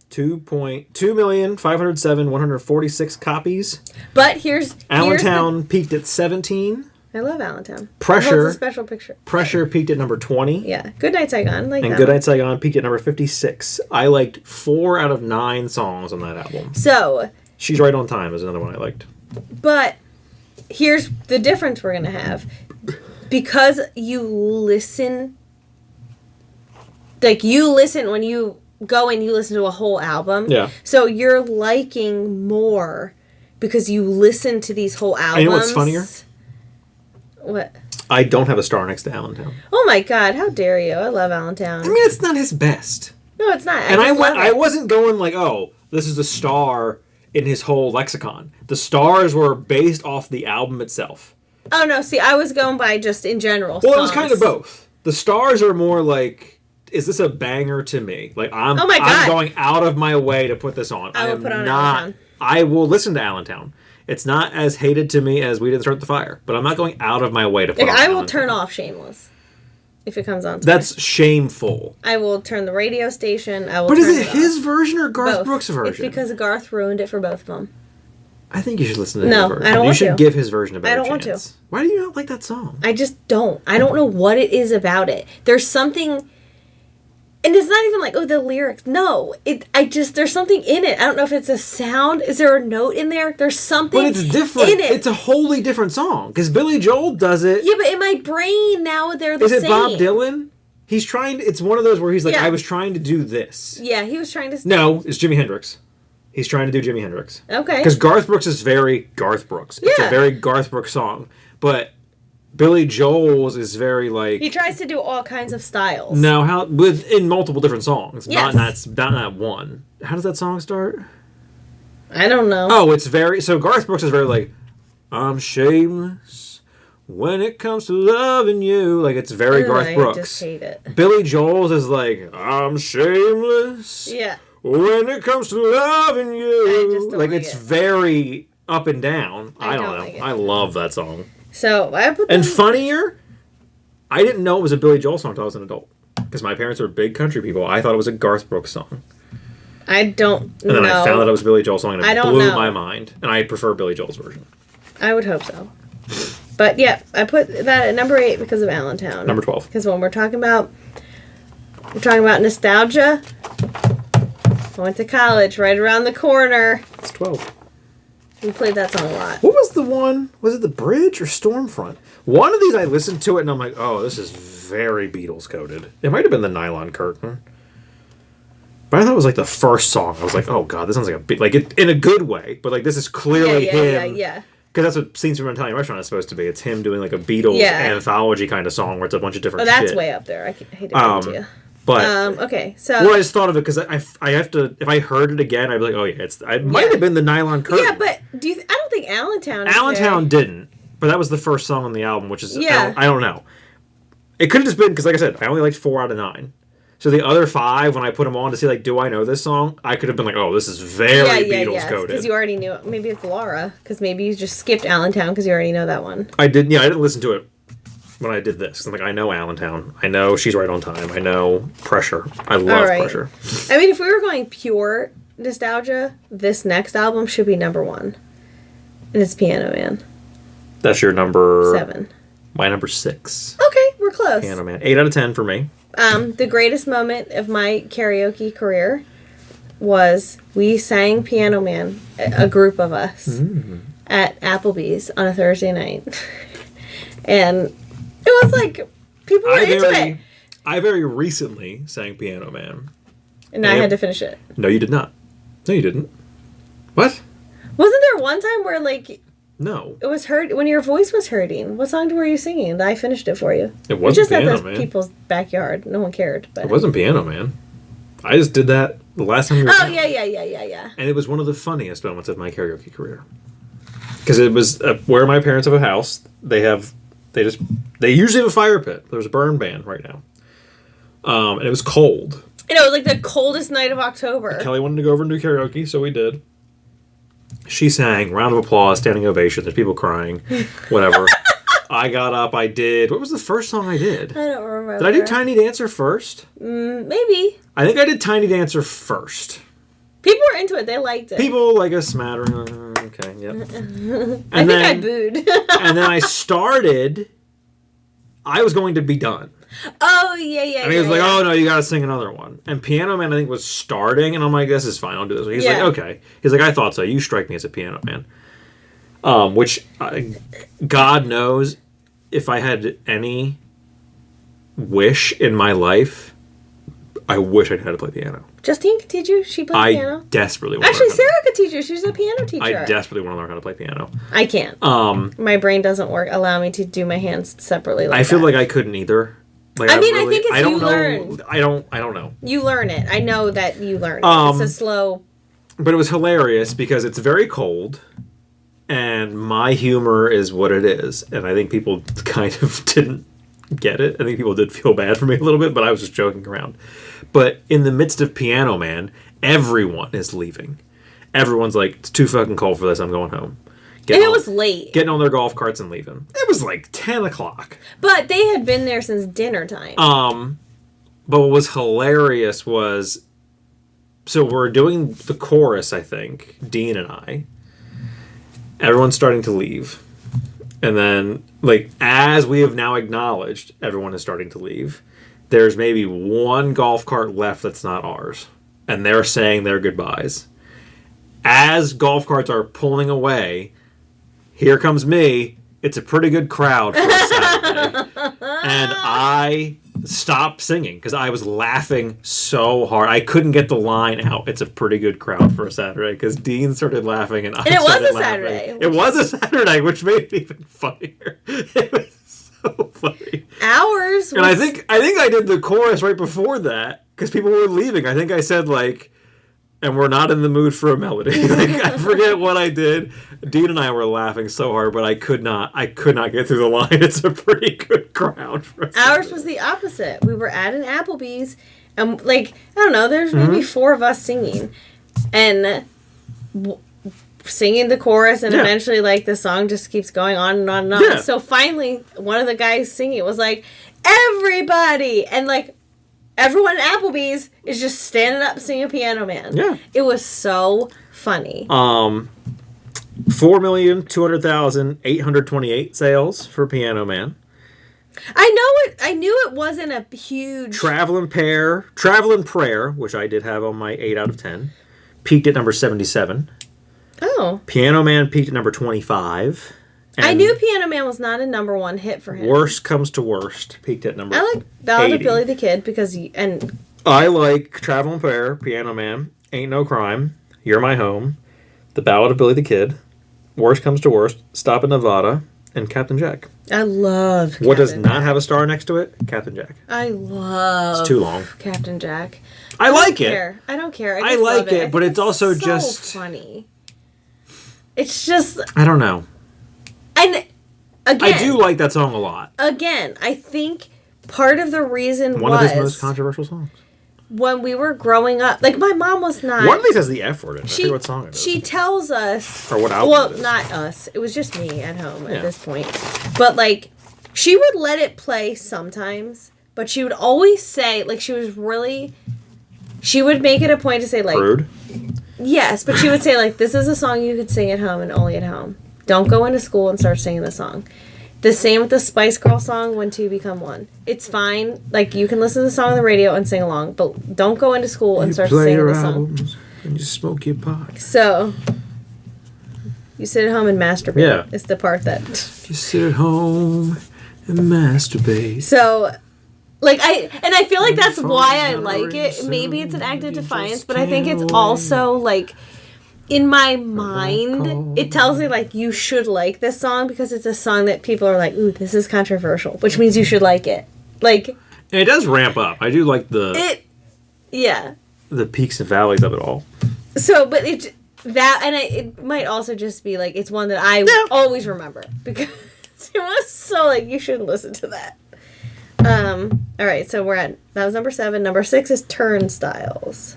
2,507,146 copies. But here's Allentown peaked at 17. I love Allentown. Pressure. It's a special picture. Pressure peaked at number 20. Yeah. Good Night Saigon. Like And that Goodnight one. Saigon peaked at number 56. I liked 4 out of 9 songs on that album. So, She's Right on Time is another one I liked. but here's the difference we're gonna have. Because you listen, like you listen when you go and you listen to a whole album. Yeah. So you're liking more because you listen to these whole albums. And you know what's funnier? What? I don't have a star next to Allentown. Oh my god! How dare you? I love Allentown. I mean, it's not his best. No, it's not. And just love I it. wasn't going like, oh, this is a star in his whole lexicon. The stars were based off the album itself. Oh no! See, I was going by just in general. Well, it was songs. kind of both. The stars are more like, is this a banger to me? Like I'm, Oh my God. I'm going out of my way to put this on. I will am put on not. Allentown. I will listen to Allentown. It's not as hated to me as We Didn't Start the Fire, but I'm not going out of my way to put Like, on I will Allentown. turn off Shameless if it comes on. That's shameful. I will turn the radio station. I will. But is turn it off. his version or Garth Both. Brooks' version? It's because Garth ruined it for both of them. I think you should listen to No, his version. I don't You want should to. give his version a better I don't want chance. Why do you not like that song? I just don't. I don't know what it is about it. There's something, and it's not even like, oh, the lyrics. No, there's something in it. I don't know if it's a sound. Is there a note in there? There's something. But it's different. in it. It's a wholly different song because Billy Joel does it. Yeah, but in my brain now they're the Is it same. Bob Dylan? He's trying. It's one of those where he's like, Yeah. I was trying to do this. Yeah, he was trying to. No, it's Jimi Hendrix. He's trying to do Jimi Hendrix. Okay. Because Garth Brooks is very Garth Brooks. It's a Yeah. very Garth Brooks song. But Billy Joel's is very like... He tries to do all kinds of styles. No, in multiple different songs. Yes. Not that one. How does that song start? I don't know. Oh, it's very... So Garth Brooks is very like, I'm shameless when it comes to loving you. Like, it's very Garth Brooks. I just hate it. Billy Joel's is like, I'm shameless Yeah. when it comes to loving you. I just don't like it's it. very up and down. I don't know. like it. I love that song. So I put And them- funnier, I didn't know it was a Billy Joel song until I was an adult. Because my parents were big country people. I thought it was a Garth Brooks song. I don't And then know. I found out it was a Billy Joel song and I it don't blew know. my mind. And I prefer Billy Joel's version. I would hope so. But yeah, I put that at number 8 because of Allentown. Number 12. Because when we're talking about nostalgia, I went to college right around the corner. It's 12. We played that song a lot. What was the one? Was it The Bridge or Stormfront? One of these I listened to it and I'm like, oh, this is very Beatles coded. It might have been The Nylon Curtain. But I thought it was like the first song. I was like, oh god, this sounds like a beat. Like, in a good way. But like, this is clearly him. Yeah. Because that's what Scenes from an Italian Restaurant is supposed to be. It's him doing like a Beatles anthology kind of song where it's a bunch of different Oh, that's shit. way up there. I hate to give it to you. But okay, so well, I just thought of it because I have to. If I heard it again, I'd be like, oh yeah, it might have been The Nylon Curtain. yeah, but I don't think Allentown. Is Allentown didn't, but that was the first song on the album, which is Yeah. I don't know. It could have just been because, like I said, I only liked 4 out of 9. So the other 5, when I put them on to see like, do I know this song? I could have been like, oh, this is very Beatles coded. Because you already knew it. Maybe it's Laura. Because maybe you just skipped Allentown because you already know that one. I didn't. Yeah, I didn't listen to it when I did this. I'm like, I know Allentown. I know She's Right on Time. I know Pressure. I love Pressure. I mean, if we were going pure nostalgia, this next album should be number 1. And it's Piano Man. That's your number 7. My number 6. Okay, we're close. Piano Man. 8 out of 10 for me. The greatest moment of my karaoke career was we sang Piano Man, a group of us, at Applebee's on a Thursday night. And it was like, people were into it. I very recently sang Piano Man. And I had to finish it. No, you did not. No, you didn't. What? Wasn't there one time where, like, No. it was hurt when your voice was hurting? What song were you singing? I finished it for you. It wasn't just Piano at Man. people's backyard. No one cared. But It wasn't Piano Man. I just did that the last time we were Oh, down. yeah. And it was one of the funniest moments of my karaoke career. Because it was where my parents have a house. They usually have a fire pit. There's a burn ban right now. And it was cold. And it was like the coldest night of October. Kelly wanted to go over and do karaoke, so we did. She sang, round of applause, standing ovation, there's people crying, whatever. I got up, I did. What was the first song I did? I don't remember. Did I do Tiny Dancer first? Maybe. I think I did Tiny Dancer first. People were into it. They liked it. People like a smattering. Okay, yep. I think I booed. And then I started. I was going to be done. Oh, yeah. And he was like, oh, no, you got to sing another one. And Piano Man, I think, was starting. And I'm like, this is fine. I'll do this. He's like, okay. He's like, I thought so. You strike me as a Piano Man. God knows, if I had any wish in my life, I wish I'd had to play piano. Justine could teach you. She played piano. I desperately want to Actually, learn how to- Sarah could teach you. She's a piano teacher. I desperately want to learn how to play piano. I can't. My brain doesn't allow me to do my hands separately like I feel that. like I couldn't either. Like, I think if you learn. I don't know. You learn it. I know that you learn it. It's a slow... But it was hilarious because it's very cold, and my humor is what it is. And I think people kind of didn't get it. I think people did feel bad for me a little bit, but I was just joking around. But in the midst of Piano Man, everyone is leaving. Everyone's like, it's too fucking cold for this, I'm going home. And it was late. Getting on their golf carts and leaving. It was like 10 o'clock. But they had been there since dinner time. But what was hilarious was, so we're doing the chorus, I think, Dean and I. Everyone's starting to leave. And then, like, as we have now acknowledged, everyone is starting to leave. There's maybe one golf cart left that's not ours. And they're saying their goodbyes. As golf carts are pulling away, here comes me. It's a pretty good crowd for a Saturday. And I stop singing because I was laughing so hard. I couldn't get the line out. It's a pretty good crowd for a Saturday because Dean started laughing and it was a laughing. Saturday. It was a Saturday, which made it even funnier. It was so funny. Ours was... And I think I did the chorus right before that because people were leaving. I think I said like, and we're not in the mood for a melody. Like I forget what I did. Dean and I were laughing so hard, but I could not get through the line. It's a pretty good crowd for us. Ours was the opposite. We were at an Applebee's, and like I don't know, there's maybe 4 of us singing, and singing the chorus, and eventually like the song just keeps going on and on and on. Yeah. So finally, one of the guys singing was like, "Everybody!" and like. Everyone at Applebee's is just standing up singing Piano Man. Yeah. It was so funny. 4,200,828 sales for Piano Man. I knew it wasn't a huge... Travelin' Prayer, which I did have on my 8 out of 10, peaked at number 77. Oh. Piano Man peaked at number 25. I knew Piano Man was not a number 1 hit for him. Worst Comes to Worst peaked at number 80. I like Ballad of Billy the Kid because... I like Travelin' Prayer, Piano Man, Ain't No Crime, You're My Home, The Ballad of Billy the Kid, Worst Comes to Worst, Stop in Nevada, and Captain Jack. I love What does not have a star next to it? Captain Jack. I love... It's too long. Captain Jack. I like it. I don't care. I like it, but it's also so just... funny. It's just... I don't know. And again... I do like that song a lot. Again, I think part of the reason One of his most controversial songs. When we were growing up, like my mom was not... One of these has the F word in it. I forget what song it is. She tells us... Or what album well, it is. not us. It was just me at home at this point. But like, she would let it play sometimes, but she would always say, like she was really... She would make it a point to say like... Rude? Yes, but she would say like, this is a song you could sing at home and only at home. Don't go into school and start singing the song. The same with the Spice Girl song, When Two Become One. It's fine. Like, you can listen to the song on the radio and sing along, but don't go into school and start singing the song. Albums and you smoke your pot. So, you sit at home and masturbate. Yeah. It's the part that... You sit at home and masturbate. So, like, I feel like that's why I like it. Maybe it's an act of defiance, but I think it's also, like... In my mind, it tells me, like, you should like this song because it's a song that people are like, ooh, this is controversial, which means you should like it. Like... And it does ramp up. I do like the peaks and valleys of it all. So, but it might also just be, like, it's one that I always remember because it was so, like, you shouldn't listen to that. All right, so that was number 7. Number 6 is Turnstiles.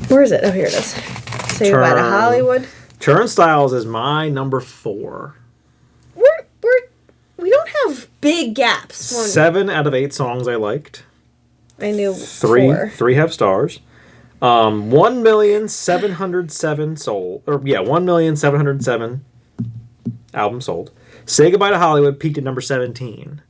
Where is it? Oh, here it is. Say Goodbye to Hollywood. Turnstiles is my number 4. We don't have big gaps. 7 out of 8 songs I liked. I knew 4. 3 have stars. 1,707,000 sold. 1,707,000 albums sold. Say Goodbye to Hollywood peaked at number 17.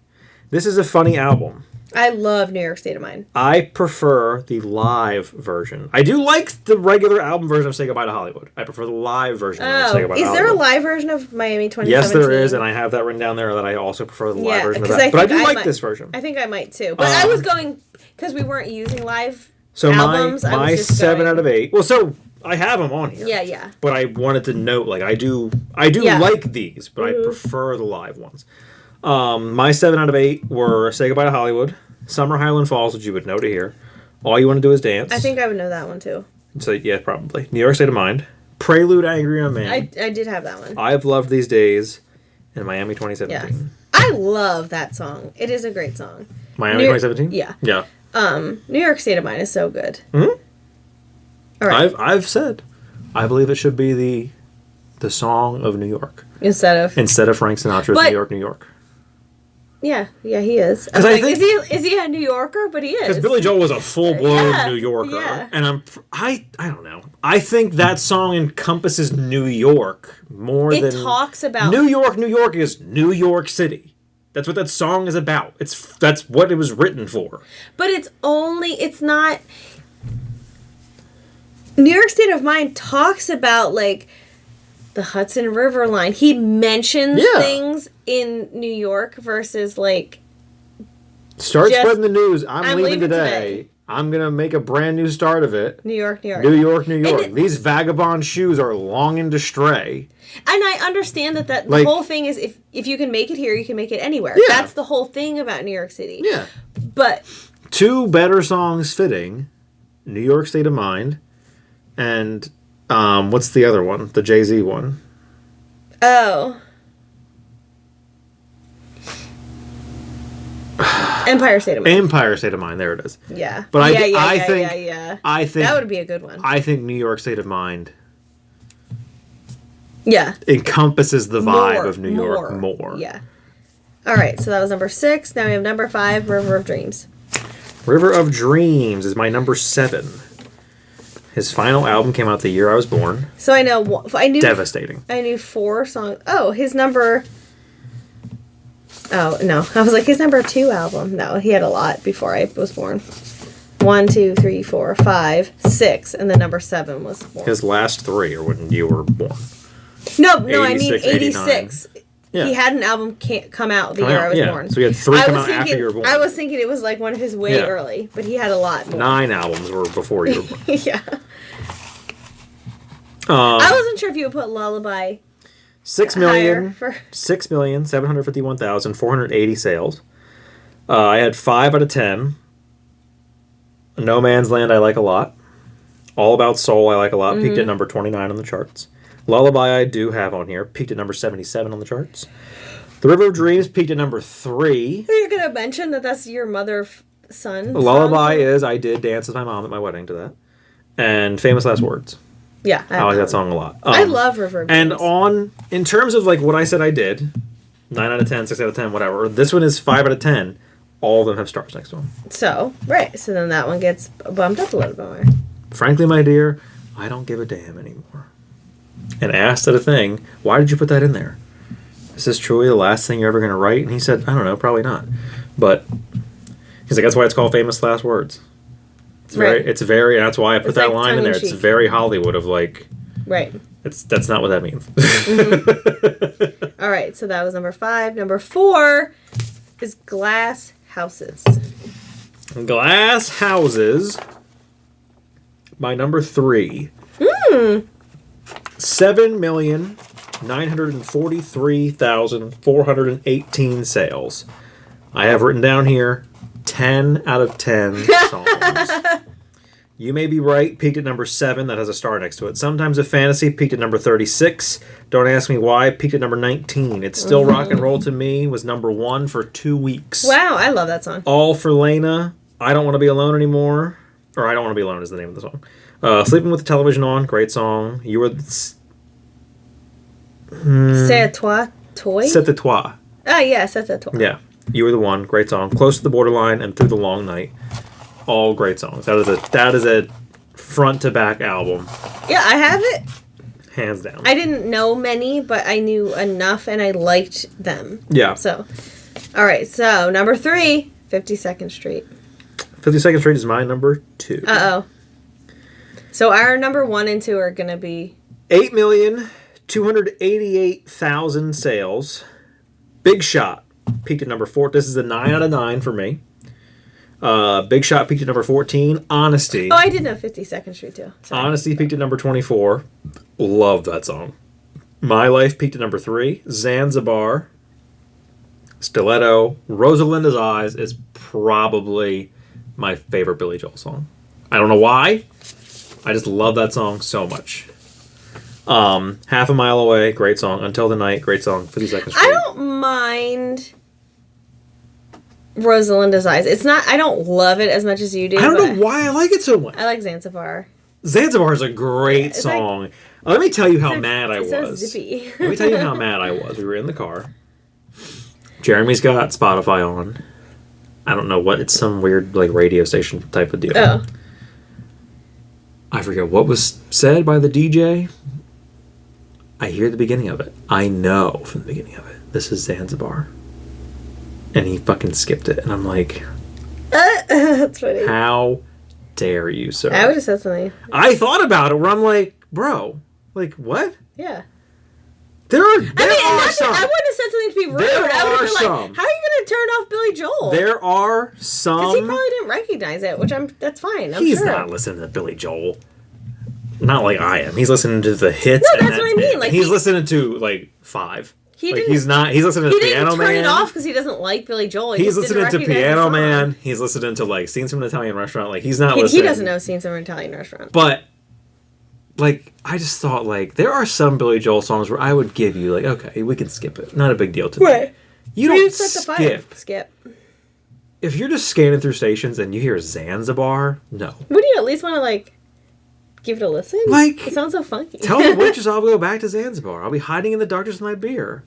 This is a funny album. I love New York State of Mind. I prefer the live version. I do like the regular album version of Say Goodbye to Hollywood. I prefer the live version of Say Goodbye to Hollywood. Is there a live version of Miami 2017? Yes, there is, and I have that written down there that I also prefer the live version of that. But I do like this version. I think I might too. But I was going, because we weren't using live albums. So my 7 out of 8. Well, so I have them on here. Yeah. But I wanted to note, like, I do like these, but I prefer the live ones. My 7 out of 8 were Say Goodbye to Hollywood, Summer Highland Falls, which you would know to hear, All You Want to Do Is Dance. I think I would know that one too. So yeah, probably. New York State of Mind, Prelude, Angry Young Man. I did have that one. I've Loved These Days, and Miami 2017. Yeah. I love that song. It is a great song. Miami 2017? Yeah. Yeah. New York State of Mind is so good. Mm-hmm. All right. I've said, I believe it should be the song of New York. Instead of Frank Sinatra's New York, New York. Yeah, he is. I think, is he a New Yorker? But he is. Because Billy Joel was a full-blown New Yorker. And I don't know. I think that song encompasses New York more than... It talks about... New York is New York City. That's what that song is about. That's what it was written for. But it's not... New York State of Mind talks about, like, the Hudson River line. He mentions Yeah. things in New York versus like Start Just- spreading the news. I'm I'm leaving leaving today. today. I'm going to make a brand new start of it. New York, New York. New York, New York. it- These vagabond shoes are longing to stray. And I understand that the Like- whole thing is if you can make it here, you can make it anywhere. Yeah. That's the whole thing about New York City. Yeah. But Two better songs fitting. New York State of Mind. And what's the other one? The Jay-Z one. oh. Empire State of Mind. Empire State of Mind. There it is. Yeah. But I think I think that would be a good one. I think New York State of Mind Yeah. encompasses the vibe of New York more. Yeah. All right, so that was number 6. Now we have number 5, River of Dreams. River of Dreams is my number 7. His final album came out the year I was born. So I know I knew Devastating. I knew 4 songs. Oh, his number. Oh no, I was like his number 2 album. No, he had a lot before I was born. 1, 2, 3, 4, 5, 6, and then number 7 was born. His last 3 are when you were born. No, I mean 86, 86. Yeah. He had an album come out the Come year out, I was yeah. born. So he had 3 I come was out after thinking- you were born. I was thinking it was like one of his way Yeah. early, but he had a lot more. 9 albums were before you were born. Yeah. I wasn't sure if you would put Lullaby 6 higher million. for 6,751,480 sales. I had 5 out of 10. No Man's Land I like a lot. All About Soul I like a lot. Peaked Mm-hmm. at number 29 on the charts. Lullaby I do have on here. Peaked at number 77 on the charts. The River of Dreams peaked at number 3. Are you gonna mention that that's your son? Lullaby is I did dance with my mom at my wedding to that. And Famous Last Words. Yeah, I like that song a lot. I love River of And Dreams. in terms of like what I said I did, 9 out of 10, 6 out of 10, whatever. This one is 5 out of 10. All of them have stars next to them. So then that one gets bumped up a little bit more. Frankly, my dear, I don't give a damn anymore. And asked at a thing, why did you put that in there? Is this truly the last thing you're ever going to write? And he said, I don't know, probably not. But he's like, that's why it's called Famous Last Words. It's very, Right. it's very, and that's why I put It's that like line in there. It's tongue-in-cheek. very Hollywood of like, Right. that's not what that means. All right. So that was number 5. Number 4 is Glass Houses. Glass Houses. My number 3. 7,943,418 sales. I have written down here 10 out of 10 songs. You May Be Right peaked at number 7. That has a star next to it. Sometimes a Fantasy peaked at number 36. Don't Ask Me Why peaked at number 19. It's Still Rock and Roll to Me was number 1 for 2 weeks. Wow, I love that song. All for Lena. I Don't Want to Be Alone Anymore. Or I Don't Want to Be Alone is the name of the song. Sleeping with the Television On. Great song. You Were... C'est à toi, toy? C'est de Toi. Oh, yeah, C'est à toi. Yeah. You Were the One. Great song. Close to the Borderline and Through the Long Night. All great songs. That is a front to back album. Yeah, I have it. Hands down. I didn't know many, but I knew enough and I liked them. Yeah. So, all right. So, number 3, 52nd Street. 52nd Street is my number 2. Uh-oh. So, our number 1 and 2 are going to be... 8,288,000 sales. Big Shot peaked at number 4. This is a 9 out of 9 for me. Big Shot peaked at number 14. Honesty. Oh, I did know 52nd Street, too. Sorry. Honesty peaked at number 24. Love that song. My Life peaked at number 3. Zanzibar. Stiletto. Rosalinda's Eyes is probably my favorite Billy Joel song. I don't know why. I just love that song so much. Half a Mile Away, great song. Until the Night, great song. 52nd Street. I don't mind Rosalinda's Eyes. It's not... I don't love it as much as you do. I don't but know why I like it so much. I like Zanzibar. Zanzibar is a great It's like- song. Let me tell you how mad I It's so was. zippy. Let me tell you how mad I was. We were in the car. Jeremy's got Spotify on. I don't know what. It's some weird like radio station type of deal. Oh. I forget what was said by the DJ. I hear the beginning of it. I know from the beginning of it. This is Zanzibar. And he fucking skipped it. And I'm like, That's funny. how dare you, sir? I would have said something. I thought about it where I'm like, bro, like what? Yeah. There are some. I wouldn't have said something to be rude. There I would have are been some. like, how are you going to turn off Billy Joel? There are some. Because he probably didn't recognize it, that's fine. He's not listening to Billy Joel. Not like I am. He's listening to the hits. No, that's what I mean. Like, he's listening to like 5. He like, didn't. He's not. He's listening to Piano Man. He didn't turn it off because he doesn't like Billy Joel. He's listening to Piano Man. He's listening to like Scenes from an Italian Restaurant. Like he's not He listening. doesn't know Scenes from an Italian Restaurant. But like I just thought like there are some Billy Joel songs where I would give you like okay we can skip it. Not a big deal to me. Right. You don't skip. Skip. If you're just scanning through stations and you hear Zanzibar, no. Would you at least want to like give it a listen? Like it sounds so funky. Tell the waitress I'll go back to Zanzibar. I'll be hiding in the darkness with my beer.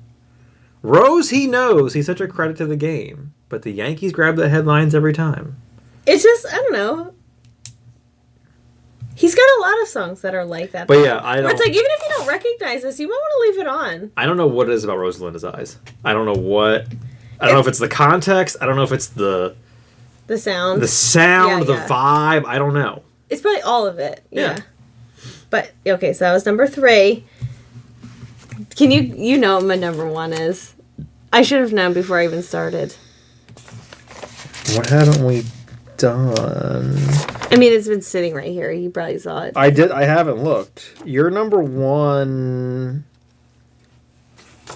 Rose, he knows he's such a credit to the game, but the Yankees grab the headlines every time. It's just I don't know. He's got a lot of songs that are like that. But yeah, I don't. It's like even if you don't recognize this, you might want to leave it on. I don't know what it is about Rosalinda's Eyes. I don't know what. I don't know if it's the context. I don't know if it's the sound. The vibe. I don't know. It's probably all of it. Yeah. But okay, so that was number 3. Can you know what my number 1 is? I should have known before I even started. What haven't we done? I mean, it's been sitting right here. You probably saw it. I haven't looked. Your number 1.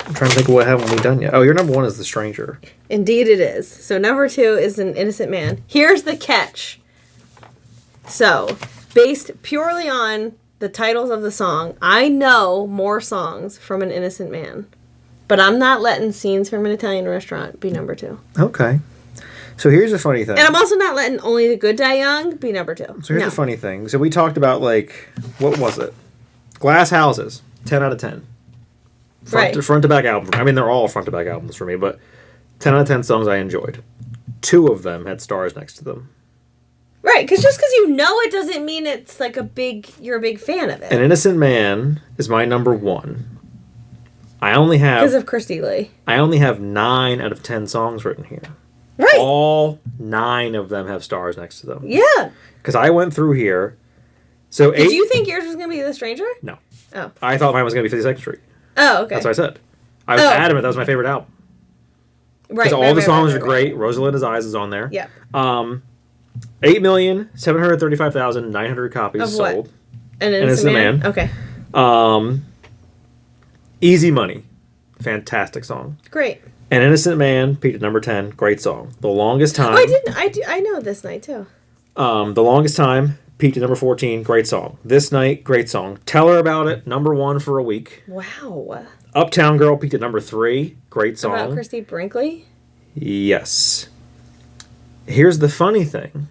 I'm trying to think of what haven't we done yet. Oh, your number 1 is The Stranger. Indeed it is. So number 2 is An Innocent Man. Here's the catch. So, based purely on the titles of the song, I know more songs from An Innocent Man. But I'm not letting Scenes from an Italian Restaurant be number 2. Okay. So here's a funny thing. And I'm also not letting Only the Good Die Young be number 2. So here's the funny thing. So we talked about, like, what was it? Glass Houses. 10 out of 10. Front to back album. I mean, they're all front to back albums for me, but 10 out of 10 songs I enjoyed. 2 of them had stars next to them. Right, because just because you know it doesn't mean it's like you're a big fan of it. An Innocent Man is my number 1. I only have... Because of Christy Lee. I only have 9 out of 10 songs written here. Right. All 9 of them have stars next to them. Yeah. Because I went through here. So Did you think yours was going to be The Stranger? No. Oh. I thought mine was going to be 52nd Street. Oh, okay. That's what I said. I was adamant that was my favorite album. Right. Because all the songs are great. Rosalinda's Eyes is on there. Yeah. 8,735,900 copies of what? sold. An Innocent Man? Okay. Easy Money. Fantastic song. Great. An Innocent Man peaked at number 10. Great song. The Longest Time. Oh, I know This Night too. The Longest Time peaked at number 14. Great song. This Night, great song. Tell Her About It, number 1 for a week. Wow. Uptown Girl peaked at number 3. Great song. About Christy Brinkley? Yes. Here's the funny thing.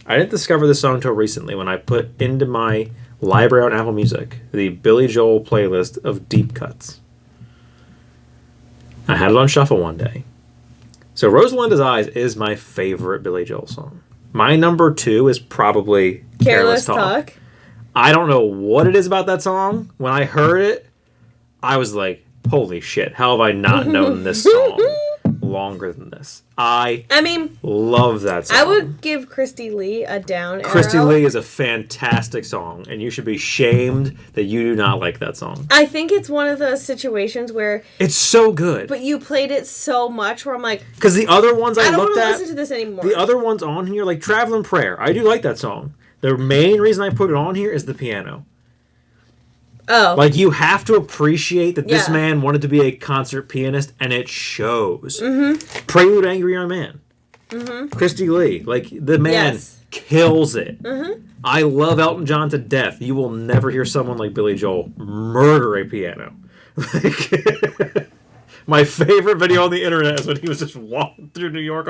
I didn't discover this song until recently when I put into my library on Apple Music the Billy Joel playlist of deep cuts. I had it on shuffle one day. So Rosalinda's Eyes is my favorite Billy Joel song. My number 2 is probably Careless Talk. I don't know what it is about that song. When I heard it, I was like, holy shit, how have I not known this song longer than this? I mean, love that song. I would give Christy Lee a down arrow. Christy Lee is a fantastic song, and you should be shamed that you do not like that song. I think it's one of those situations where... It's so good. But you played it so much where I'm like... Because the other ones I looked at... I don't want to listen to this anymore. The other ones on here, like Traveling Prayer, I do like that song. The main reason I put it on here is the piano. Oh. Like, you have to appreciate that this man wanted to be a concert pianist, and it shows. Mm-hmm. Prelude Angry Young Man. Mm-hmm. Christy Lee. Like, the man kills it. Mm-hmm. I love Elton John to death. You will never hear someone like Billy Joel murder a piano. Like... My favorite video on the internet is when he was just walking through New York.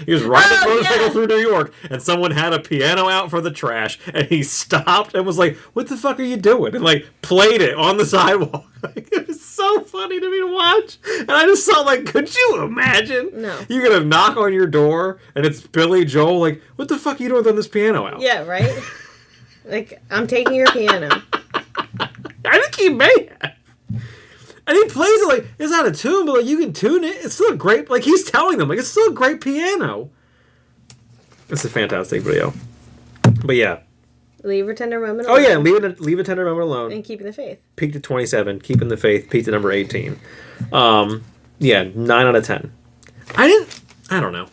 He was riding a motorcycle through New York, and someone had a piano out for the trash, and he stopped and was like, "What the fuck are you doing?" And like played it on the sidewalk. Like, it was so funny to me to watch, and I just saw like, could you imagine? No. You're gonna knock on your door, and it's Billy Joel. Like, what the fuck are you doing with this piano out? Yeah, right. Like, I'm taking your piano. I think he may have. And he plays it like, it's not a tune, but like, you can tune it. It's still a great, like, he's telling them, like, it's still a great piano. It's a fantastic video. But yeah. Leave a Tender Moment Oh, Alone. yeah, Leave a Tender Moment Alone. And Keeping the Faith. Peaked at 27. Keeping the Faith. Peaked at number 18. Yeah, 9 out of 10. I don't know.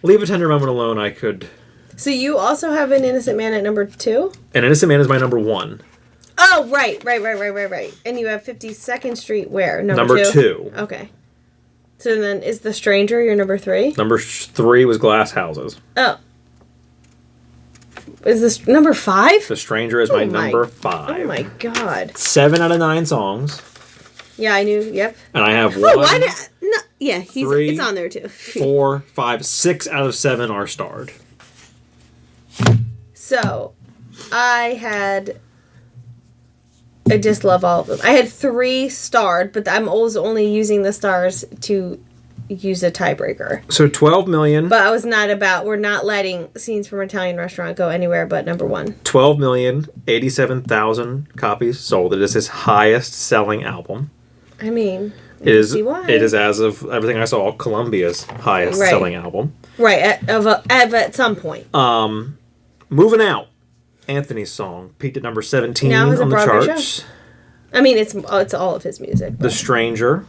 Leave a Tender Moment Alone, I could... So you also have An Innocent Man at number 2? An Innocent Man is my number 1. Oh, right. And you have 52nd Street where? Number 2. Okay. So then is The Stranger your number 3? Number 3 was Glass Houses. Oh. Is this number 5? The Stranger is my number 5. Oh my god. 7 out of 9 songs. Yeah, I knew. Yep. And I have 1, No, yeah, 3, it's on there too. 4, 5, 6 out of 7 are starred. So, I just love all of them. I had 3 starred, but I'm always only using the stars to use a tiebreaker. So 12 million. But we're not letting Scenes from an Italian Restaurant go anywhere but number 1. 12,087,000 copies sold. It is his highest selling album. I mean, It is, see why. it is, as of everything I saw, Columbia's highest selling album. Right, at some point. Moving Out, Anthony's song, peaked at number 17 Now has a on the Broadway charts. show? I mean, it's all of his music. The Stranger,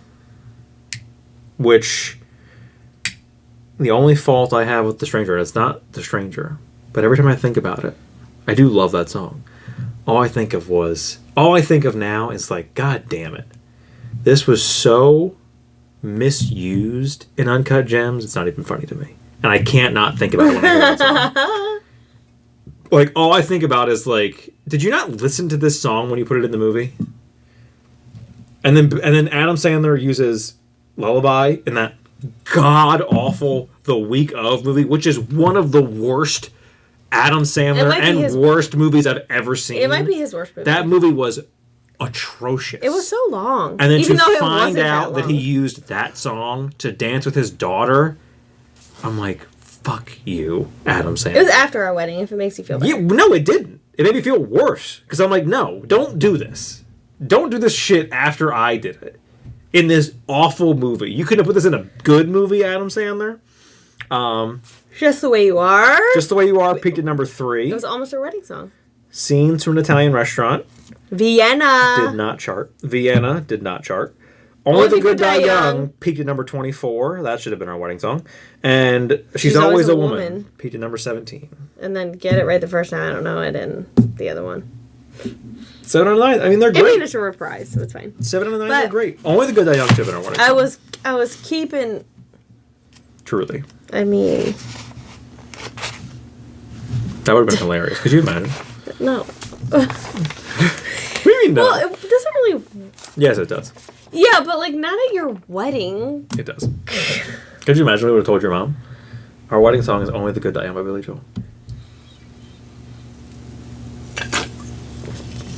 which the only fault I have with The Stranger, and it's not The Stranger, but every time I think about it, I do love that song. All I think of now is like, God damn it. This was so misused in Uncut Gems, it's not even funny to me. And I can't not think about it when I hear that song. Like, all I think about is, like, did you not listen to this song when you put it in the movie? And then Adam Sandler uses Lullaby in that god-awful The Week Of movie, which is one of the worst Adam Sandler and worst movies I've ever seen. It might be his worst movie. That movie was atrocious. It was so long. And then even to though it find wasn't out that he used that song to dance with his daughter, I'm like, fuck you, Adam Sandler. It was after our wedding, if it makes you feel better. Yeah, no, it didn't. It made me feel worse. Because I'm like, no, don't do this. Don't do this shit after I did it. In this awful movie. You couldn't have put this in a good movie, Adam Sandler. Just the Way You Are. Just the Way You Are peaked at number 3. It was almost a wedding song. Scenes from an Italian Restaurant. Vienna. Did not chart. Vienna did not chart. Only the Good Die Young peaked at number 24. That should have been our wedding song. And She's Always a Woman peaked at number 17. And then Get It Right the First Time. I don't know it in the other one. 7 out of 9. I mean, they're great. I mean, it's a reprise, so it's fine. 7 out of 9 are great. Only the Good Die Young should have been our wedding song. I was keeping... Truly. I mean... That would have been hilarious. Could you imagine? No. What do you mean no? Well, it doesn't really... Yes, it does. Yeah, but, like, not at your wedding. It does. Could you imagine we would have told your mom? Our wedding song is Only the Good Die Young by Billy Joel.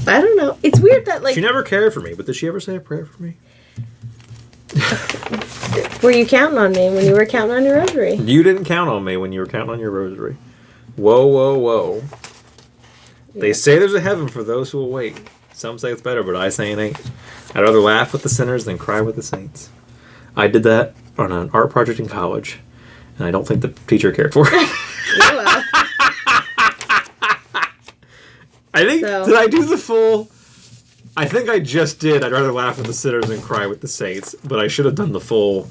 I don't know. It's weird that, like... She never cared for me, but did she ever say a prayer for me? Were you counting on me when you were counting on your rosary? You didn't count on me when you were counting on your rosary. Whoa, whoa, whoa. Yeah. They say there's a heaven for those who will wait. Some say it's better, but I say it ain't. I'd rather laugh with the sinners than cry with the saints. I did that on an art project in college, and I don't think the teacher cared for it. I think, did I do the full... I think I just did. I'd rather laugh with the sinners than cry with the saints. But I should have done the full...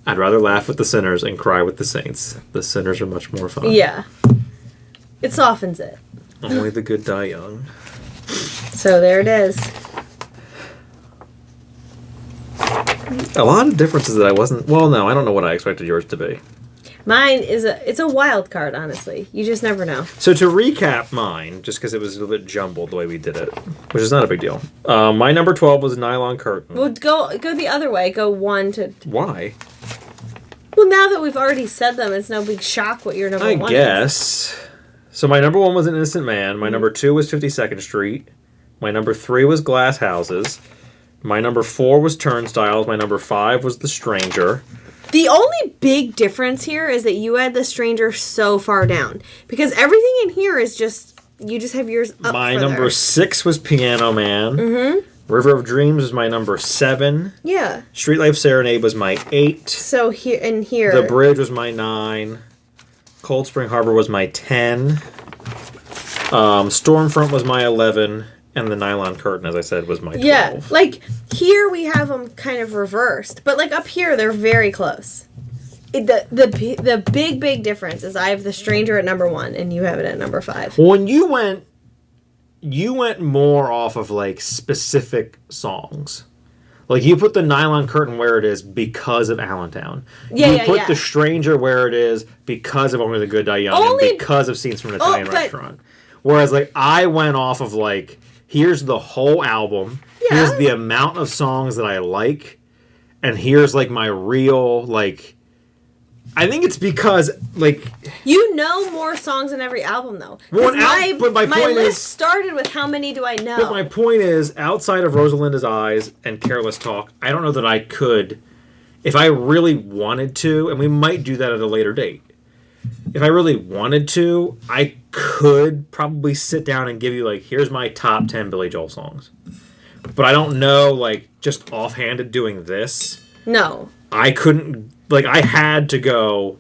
I'd rather laugh with the sinners and cry with the saints. The sinners are much more fun. Yeah. It softens it. Only the Good Die Young. So there it is. A lot of differences that I wasn't... Well, no, I don't know what I expected yours to be. Mine is it's a wild card, honestly. You just never know. So to recap mine, just because it was a little bit jumbled the way we did it, which is not a big deal. My number 12 was Nylon Curtain. Well, go the other way. Go 1 to... Why? Well, now that we've already said them, it's no big shock what your number 1 is. I guess. So my number 1 was An Innocent Man. My number 2 was 52nd Street. My number 3 was Glass Houses. My number 4 was Turnstiles. My number 5 was The Stranger. The only big difference here is that you had The Stranger so far down. Because everything in here is just... You just have yours up My further. number 6 was Piano Man. Mm-hmm. River of Dreams was my number 7. Yeah. Street Life Serenade was my 8. So here and here... The Bridge was my 9. Cold Spring Harbor was my 10. Stormfront was my 11, and the Nylon Curtain, as I said, was my 12. Yeah, like here we have them kind of reversed, but like up here they're very close. The big difference is I have The Stranger at number 1 and you have it at number 5. When you went more off of like specific songs. Like you put the Nylon Curtain where it is because of Allentown. You put The Stranger where it is because of Only the Good Die Young and because of Scenes from an Italian Restaurant. Whereas like I went off of like, here's the whole album, here's the amount of songs that I like, and here's like my real like. I think it's because, like... You know more songs in every album, though. But my point list started with how many do I know? But my point is, outside of Rosalinda's Eyes and Careless Talk, I don't know that I could, if I really wanted to, and we might do that at a later date, if I really wanted to, I could probably sit down and give you, like, here's my top 10 Billy Joel songs. But I don't know, like, just offhanded doing this. No. I couldn't... Like, I had to go,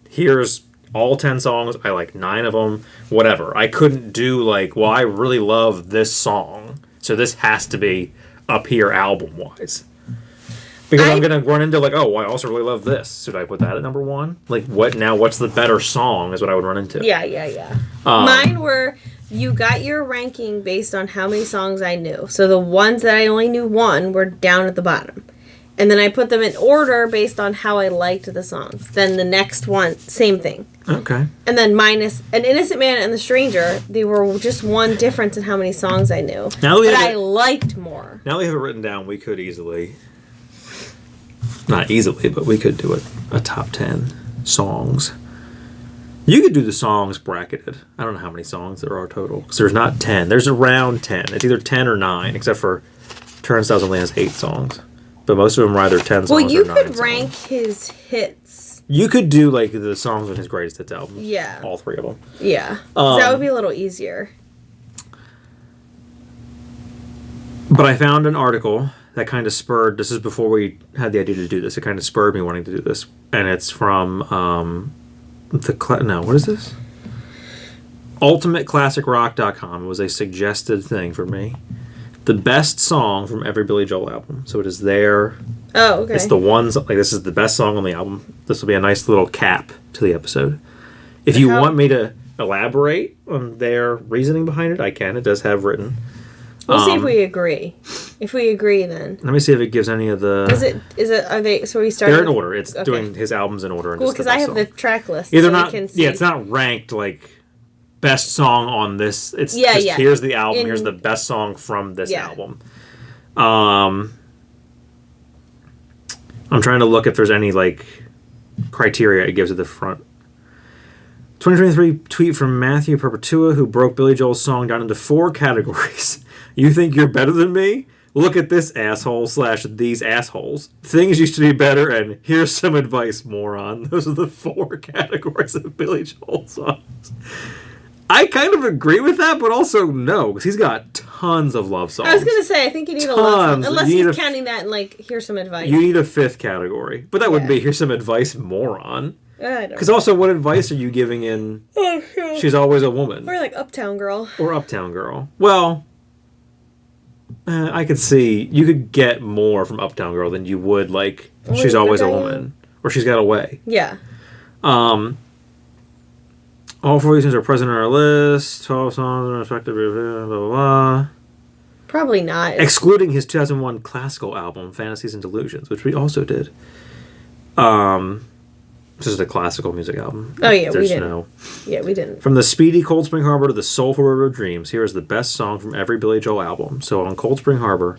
here's all 10 songs, I like 9 of them, whatever. I couldn't do, like, well, I really love this song, so this has to be up here album-wise. Because I'm going to run into, like, oh, well, I also really love this. Should I put that at number 1? Like, what's the better song is what I would run into. Yeah. Mine were, you got your ranking based on how many songs I knew. So the ones that I only knew 1 were down at the bottom. And then I put them in order based on how I liked the songs. Then the next one, same thing. Okay. And then minus An Innocent Man and The Stranger, they were just one difference in how many songs I knew. I liked more. Now we have it written down, we could easily, not easily, but we could do a top 10 songs. You could do the songs bracketed. I don't know how many songs there are total. Because there's not 10. There's around 10. It's either 10 or 9, except for Turnstiles only has 8 songs. But most of them are either 10 songs or 9 songs. Well, you could rank his hits. You could do, like, the songs on his greatest hits album. Yeah. All 3 of them. Yeah. That would be a little easier. But I found an article that kind of spurred... This is before we had the idea to do this. It kind of spurred me wanting to do this. And it's from... what is this? UltimateClassicRock.com. It was a suggested thing for me. The best song from every Billy Joel album. So it is there. Oh, okay. It's the ones, like, this is the best song on the album. This will be a nice little cap to the episode. If you want me to elaborate on their reasoning behind it, I can. It does have written. We'll see if we agree. If we agree, then. Let me see if it gives any of the... Are they, so we started... They're in order. It's doing his albums in order. Cool, because I have the track list. Either not, it's not ranked, like... Best song on this. It's just here's the album. Here's the best song from this album. I'm trying to look if there's any like criteria it gives at the front. 2023 tweet from Matthew Perpetua, who broke Billy Joel's song down into 4 categories. You think you're better than me? Look at this asshole / these assholes. Things used to be better, and here's some advice, moron. Those are the 4 categories of Billy Joel songs. I kind of agree with that, but also no, because he's got tons of love songs. I was going to say, I think you need a love song. Unless he's counting that and, like, here's some advice. You need a 5th category. But that would be, here's some advice, moron. I don't know. Because also, what advice are you giving in She's Always a Woman? Or, like, Uptown Girl. Or Uptown Girl. Well, I could see, you could get more from Uptown Girl than you would, like, She's Always a Woman. Or She's Got Away. Yeah. All 4 reasons are present on our list. 12 songs, respective, blah, blah, blah. Probably not. Excluding his 2001 classical album, Fantasies and Delusions, which we also did. This is a classical music album. Oh, yeah, we didn't. Yeah, we didn't. From the speedy Cold Spring Harbor to the soulful River of Dreams, here is the best song from every Billy Joel album. So on Cold Spring Harbor,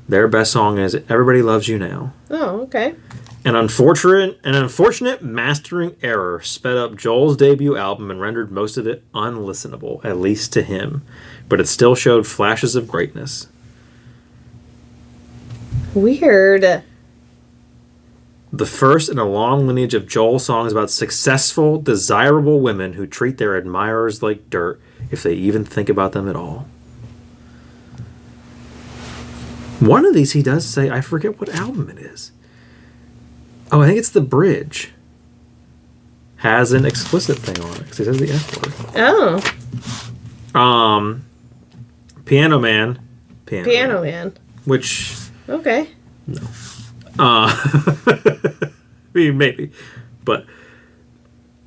their best song is Everybody Loves You Now. Oh, okay. An unfortunate mastering error sped up Joel's debut album and rendered most of it unlistenable, at least to him. But it still showed flashes of greatness. Weird. The first in a long lineage of Joel songs about successful, desirable women who treat their admirers like dirt, if they even think about them at all. One of these he does say, I forget what album it is. Oh, I think it's The Bridge. Has an explicit thing on it, because he says the F word. Oh. Piano Man. Piano Man. Which... Okay. No. I mean, maybe. But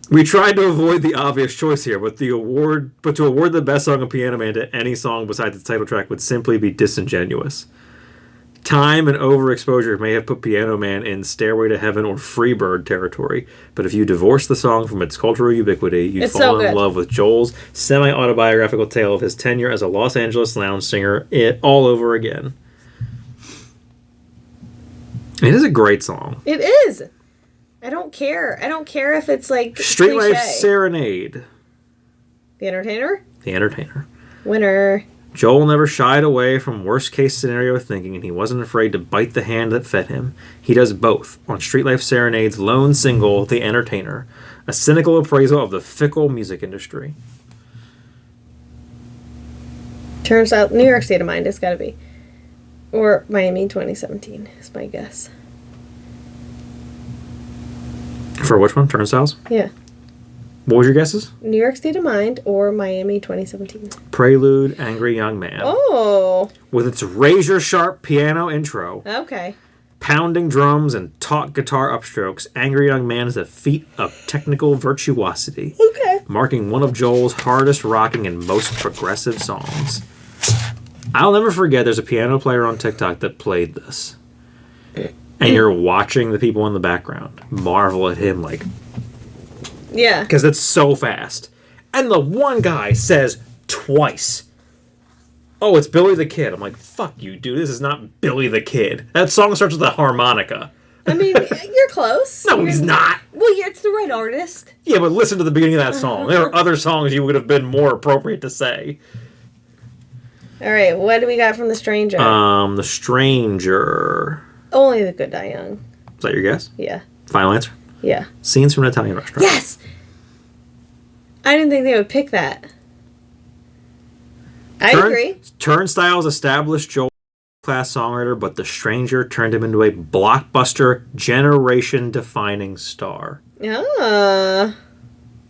we tried to avoid the obvious choice here, but to award the best song of Piano Man to any song besides the title track would simply be disingenuous. Time and overexposure may have put Piano Man in Stairway to Heaven or Freebird territory, but if you divorce the song from its cultural ubiquity, you'd fall in love with Joel's semi-autobiographical tale of his tenure as a Los Angeles lounge singer all over again. It is a great song. It is. I don't care. I don't care if it's like Street cliche. Life Serenade. The Entertainer? The Entertainer. Winner. Joel never shied away from worst-case scenario thinking, and he wasn't afraid to bite the hand that fed him. He does both on Street Life Serenade's lone single, The Entertainer, a cynical appraisal of the fickle music industry. Turns out New York State of Mind, it's gotta be. Or Miami 2017 is my guess. For which one? Turnstiles? Yeah. What was your guesses? New York State of Mind or Miami 2017. Prelude, Angry Young Man. Oh. With its razor-sharp piano intro, Okay. pounding drums, and taut guitar upstrokes, Angry Young Man is a feat of technical virtuosity. Okay. Marking one of Joel's hardest rocking and most progressive songs. I'll never forget there's a piano player on TikTok that played this. And you're watching the people in the background marvel at him like... Yeah. Because it's so fast. And the one guy says twice, "Oh, it's Billy the Kid." I'm like, fuck you, dude. This is not Billy the Kid. That song starts with a harmonica. I mean, you're close. No, he's not. Well, it's the right artist. Yeah, but listen to the beginning of that song. There are other songs you would have been more appropriate to say. All right, what do we got from The Stranger? The Stranger. Only the Good Die Young. Is that your guess? Yeah. Final answer? Yeah. Scenes from an Italian Restaurant. Yes! I didn't think they would pick that. I agree. Turnstiles established Joel class songwriter, but The Stranger turned him into a blockbuster, generation-defining star. Ah.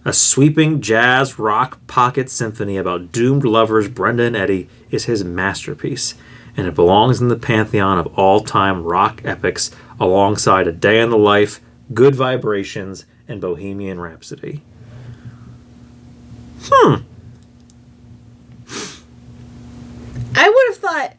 A sweeping jazz rock pocket symphony about doomed lovers Brenda and Eddie is his masterpiece, and it belongs in the pantheon of all-time rock epics alongside A Day in the Life, Good Vibrations, and Bohemian Rhapsody. I would have thought...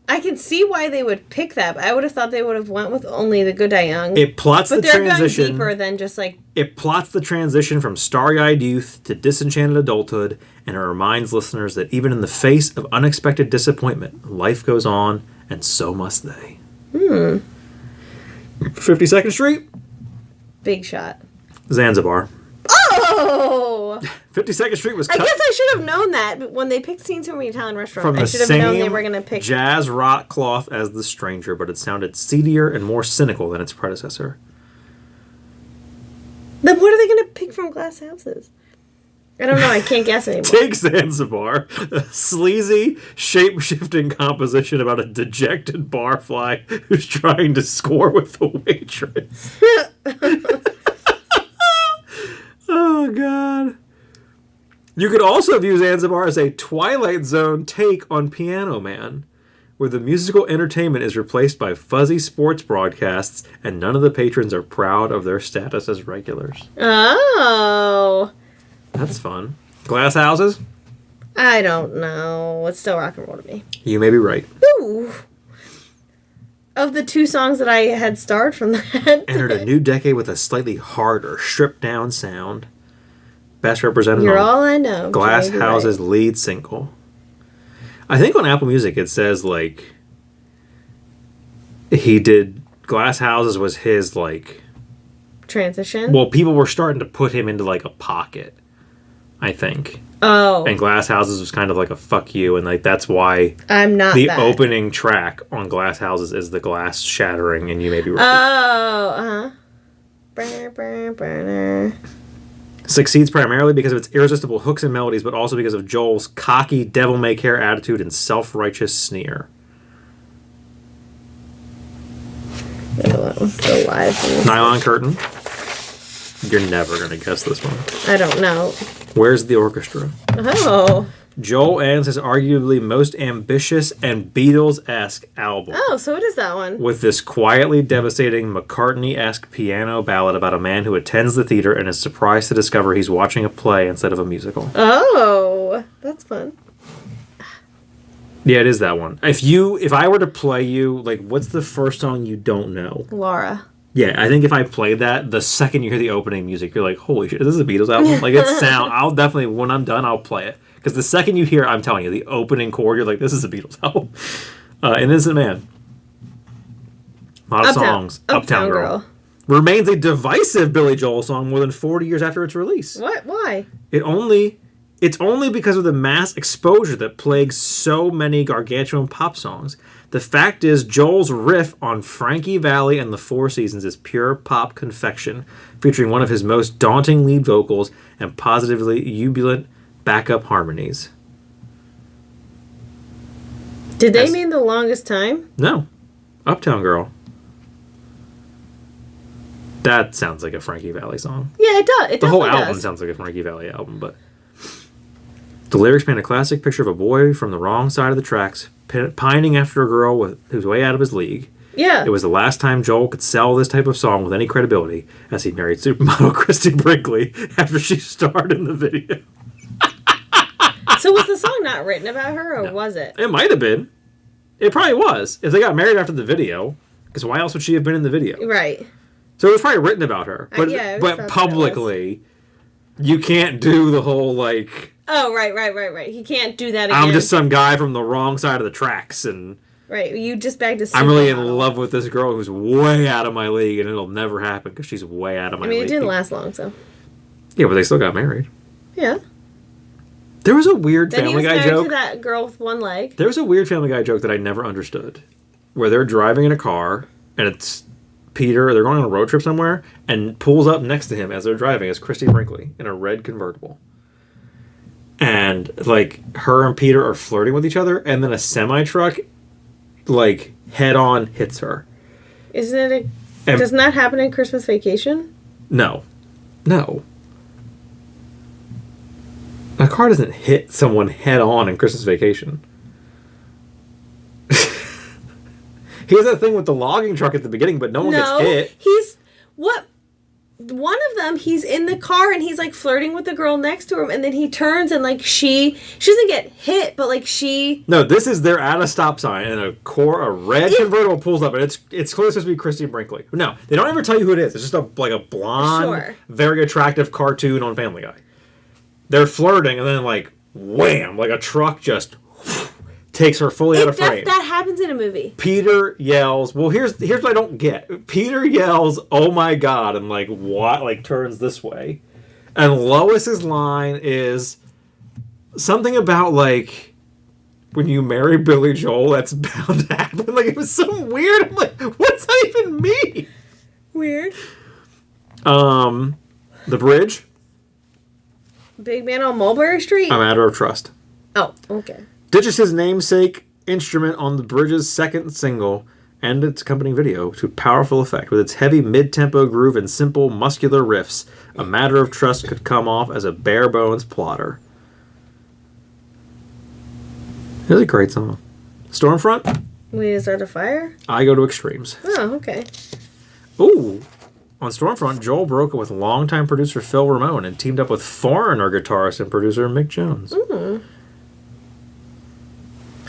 I can see why they would pick that, but I would have thought they would have went with Only the Good Die Young. It plots but the transition. But they're going deeper than just like... It plots the transition from starry-eyed youth to disenchanted adulthood, and it reminds listeners that even in the face of unexpected disappointment, life goes on, and so must they. 52nd Street? Big shot. Zanzibar. Oh! 52nd Street was cut. I guess I should have known that when they picked Scenes from an Italian Restaurant. From I the should have same known they were going to pick jazz rock cloth as The Stranger, but it sounded seedier and more cynical than its predecessor. Then what are they going to pick from Glass Houses? I don't know. I can't guess anymore. Take Zanzibar, a sleazy, shape-shifting composition about a dejected barfly who's trying to score with the waitress. Oh, God. You could also view Zanzibar as a Twilight Zone take on Piano Man, where the musical entertainment is replaced by fuzzy sports broadcasts, and none of the patrons are proud of their status as regulars. Oh. That's fun. Glass Houses? I don't know. It's still rock and roll to me. You may be right. Ooh. Of the two songs that I had starred from that. Entered a new decade with a slightly harder, stripped-down sound. Best represented You're on all I know. Glass Houses' lead single. I think on Apple Music it says, like, he did... Glass Houses was his, like... Transition? Well, people were starting to put him into, like, a pocket, I think. Oh. And Glass Houses was kind of like a fuck you, and, like, that's why... I'm not the that. opening track on Glass Houses is the glass shattering, and you may be right. Oh, uh-huh. Burner, burner, burner. Succeeds primarily because of its irresistible hooks and melodies, but also because of Joel's cocky, devil-may-care attitude and self-righteous sneer. Oh, that one's still live. Nylon Curtain. You're never going to guess this one. I don't know. Where's the Orchestra? Oh. Joel ends his arguably most ambitious and Beatles-esque album. Oh, so what is that one? With this quietly devastating McCartney-esque piano ballad about a man who attends the theater and is surprised to discover he's watching a play instead of a musical. Oh, that's fun. Yeah, it is that one. If I were to play you, like, what's the first song you don't know? Laura. Yeah, I think if I played that, the second you hear the opening music, you're like, holy shit, is this a Beatles album? Like, I'll definitely, when I'm done, I'll play it. Because the second you hear, I'm telling you, the opening chord, you're like, this is a Beatles album. Innocent Man. A lot of songs. Uptown Girl. Remains a divisive Billy Joel song more than 40 years after its release. What? Why? It's only because of the mass exposure that plagues so many gargantuan pop songs. The fact is, Joel's riff on Frankie Valli and the Four Seasons is pure pop confection, featuring one of his most daunting lead vocals and positively jubilant backup harmonies. Did they mean The Longest Time? No. Uptown Girl. That sounds like a Frankie Valli song. Yeah, it does. The whole album sounds like a Frankie Valli album, but... The lyrics paint a classic picture of a boy from the wrong side of the tracks, pining after a girl who's way out of his league. Yeah. It was the last time Joel could sell this type of song with any credibility, as he married supermodel Christy Brinkley after she starred in the video. So was the song not written about her, or was it? It might have been. It probably was. If they got married after the video, because why else would she have been in the video? Right. So it was probably written about her. But, but publicly, you can't do the whole, like... Oh, right. He can't do that again. I'm just some guy from the wrong side of the tracks, and... Right, you just bagged a I'm really in love with this girl who's way out of my league, and it'll never happen because she's way out of my league. It didn't last long, so... Yeah, but they still got married. Yeah. There was a weird Family Guy joke. Then he was married to that girl with one leg. There was a weird Family Guy joke that I never understood, where they're driving in a car, and it's Peter, they're going on a road trip somewhere, and pulls up next to him as they're driving is Christy Brinkley in a red convertible. And, like, her and Peter are flirting with each other, and then a semi-truck, like, head-on hits her. Isn't it doesn't that happen in Christmas Vacation? No. A car doesn't hit someone head-on in Christmas Vacation. He has that thing with the logging truck at the beginning, but no one gets hit. One of them, he's in the car and he's like flirting with the girl next to him, and then he turns and like she doesn't get hit, but like she... No, they're at a stop sign and a red convertible pulls up, and it's clearly supposed to be Christy Brinkley. No, they don't ever tell you who it is. It's just a blonde, very attractive cartoon on Family Guy. They're flirting, and then like wham, like a truck just takes her fully out of frame. That happens in a movie. Peter yells, well, here's what I don't get. Peter yells, oh my God, and like what, like turns this way. And Lois's line is something about like, when you marry Billy Joel, that's bound to happen. Like, it was so weird. I'm like, what's that even mean? Weird. The bridge. Big Man on Mulberry Street? A Matter of Trust. Oh, okay. Ditches his namesake instrument on the Bridge's second single and its accompanying video to powerful effect. With its heavy mid-tempo groove and simple, muscular riffs, A Matter of Trust could come off as a bare-bones plotter. It's a great song. Stormfront? Wait, is that a fire? I Go to Extremes. Oh, okay. Ooh. On Stormfront, Joel broke up with longtime producer Phil Ramone and teamed up with Foreigner guitarist and producer Mick Jones. Mm.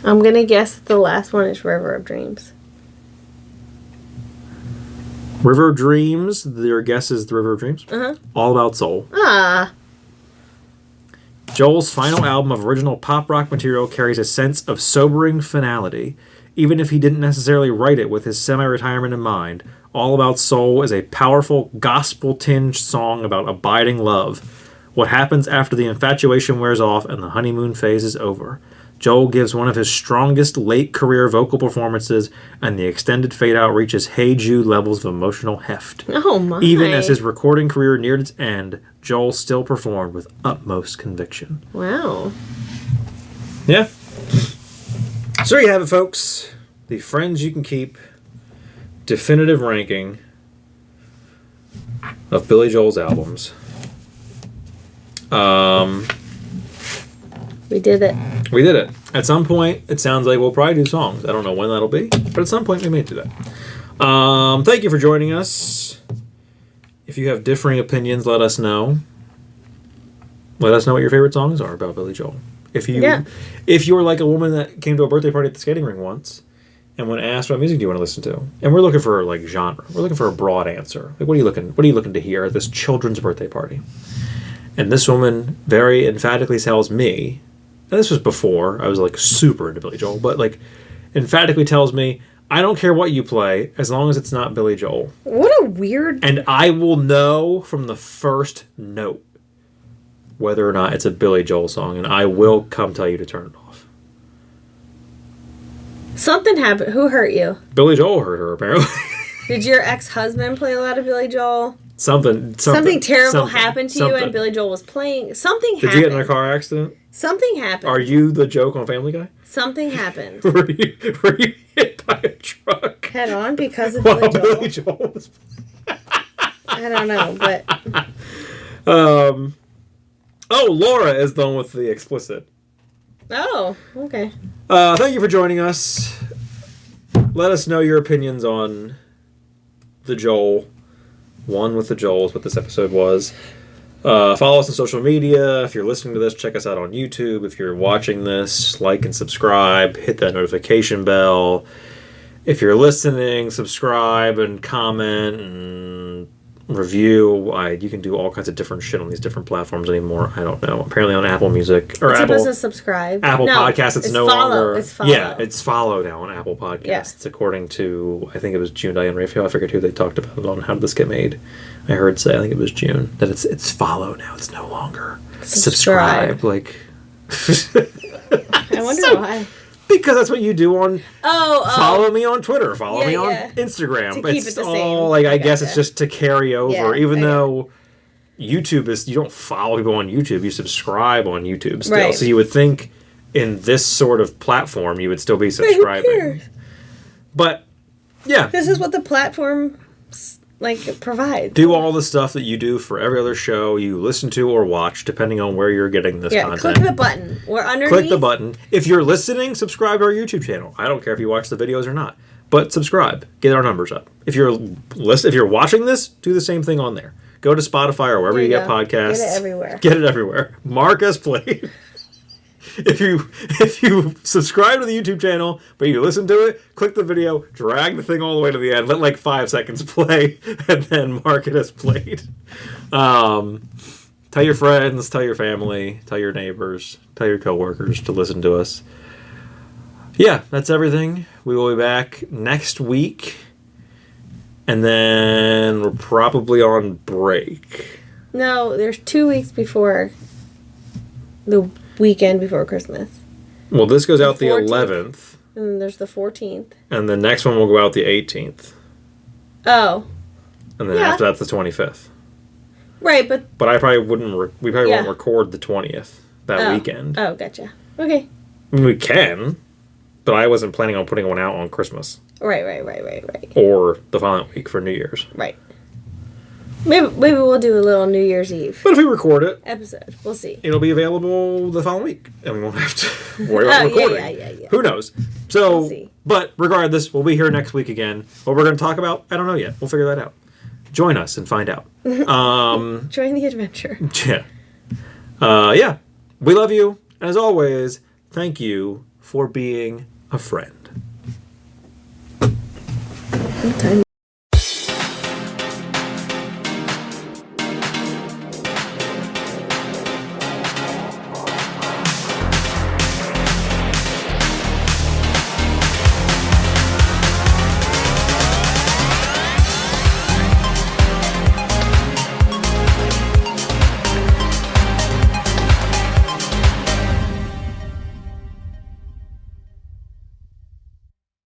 I'm going to guess the last one is River of Dreams. River of Dreams. Your guess is the River of Dreams? Uh-huh. All About Soul. Ah. Joel's final album of original pop rock material carries a sense of sobering finality. Even if he didn't necessarily write it with his semi-retirement in mind, All About Soul is a powerful, gospel-tinged song about abiding love. What happens after the infatuation wears off and the honeymoon phase is over. Joel gives one of his strongest late-career vocal performances, and the extended fade-out reaches Hey Jude levels of emotional heft. Oh my. Even as his recording career neared its end, Joel still performed with utmost conviction. Wow. Yeah. So there you have it, folks. The Friends You Can Keep definitive ranking of Billy Joel's albums. We did it. We did it. At some point, it sounds like we'll probably do songs. I don't know when that'll be, but at some point we may do that. Thank you for joining us. If you have differing opinions, let us know. Let us know what your favorite songs are about Billy Joel. If you're like a woman that came to a birthday party at the skating rink once, and when asked what music do you want to listen to, and we're looking for like genre, we're looking for a broad answer. Like, what are you looking to hear at this children's birthday party? And this woman very emphatically tells me, and this was before I was like super into Billy Joel, but like emphatically tells me, I don't care what you play as long as it's not Billy Joel. What a weird. And I will know from the first note whether or not it's a Billy Joel song, and I will come tell you to turn it off. Something happened. Who hurt you? Billy Joel hurt her, apparently. Did your ex-husband play a lot of Billy Joel? Something terrible happened to you and Billy Joel was playing. Something happened. Did you get in a car accident? Something happened. Are you the joke on Family Guy? Something happened. Were you hit by a truck? Head on because of Billy Joel? Billy Joel was... I don't know, but... Oh, Laura is the one with the explicit. Oh, okay. Thank you for joining us. Let us know your opinions on the Joel. One with the Joel is what this episode was. Follow us on social media. If you're listening to this, check us out on YouTube. If you're watching this, like and subscribe. Hit that notification bell. If you're listening, subscribe and comment and review. You can do all kinds of different shit on these different platforms anymore. I don't know. Apparently on Apple Music or it's Apple. Supposed to subscribe. Apple Podcasts. It's no longer. It's follow. Yeah, it's follow now on Apple Podcasts. According to, I think it was June Diane Raphael. I forget who they talked about it on How Did This Get Made. I heard say, I think it was June, that it's follow now. It's no longer subscribe. Like, I wonder why. Because that's what you do on. Follow me on Twitter. Follow me on Instagram. To keep it the same. Like, I guess it's just to carry over. Even though YouTube is, you don't follow people on YouTube. You subscribe on YouTube still. Right. So you would think in this sort of platform you would still be subscribing. Who cares? But yeah, this is what the platform provides. Do all the stuff that you do for every other show you listen to or watch, depending on where you're getting this content. Click the button. We're underneath. Click the button. If you're listening, subscribe to our YouTube channel. I don't care if you watch the videos or not, but subscribe. Get our numbers up. If you're watching this, do the same thing on there. Go to Spotify or wherever you get podcasts. Get it everywhere. Get it everywhere. Mark us played. If you subscribe to the YouTube channel, but you listen to it, click the video, drag the thing all the way to the end, let like 5 seconds play, and then mark it as played. Tell your friends, tell your family, tell your neighbors, tell your coworkers to listen to us. Yeah, that's everything. We will be back next week, and then we're probably on break. No, there's 2 weeks before the weekend before Christmas. Well, this goes out the 11th. And then there's the 14th. And the next one will go out the 18th. Oh. And then after that's the 25th. Right, but I probably wouldn't. We probably won't record the 20th that weekend. Oh, gotcha. Okay. I mean, we can, but I wasn't planning on putting one out on Christmas. Right. Or the following week for New Year's. Right. Maybe we'll do a little New Year's Eve. But if we record it, episode, we'll see. It'll be available the following week, and we won't have to worry about recording. Yeah. Who knows? So, we'll see. But regardless, we'll be here next week again. What we're going to talk about, I don't know yet. We'll figure that out. Join us and find out. Join the adventure. Yeah. Yeah. We love you. As always, thank you for being a friend.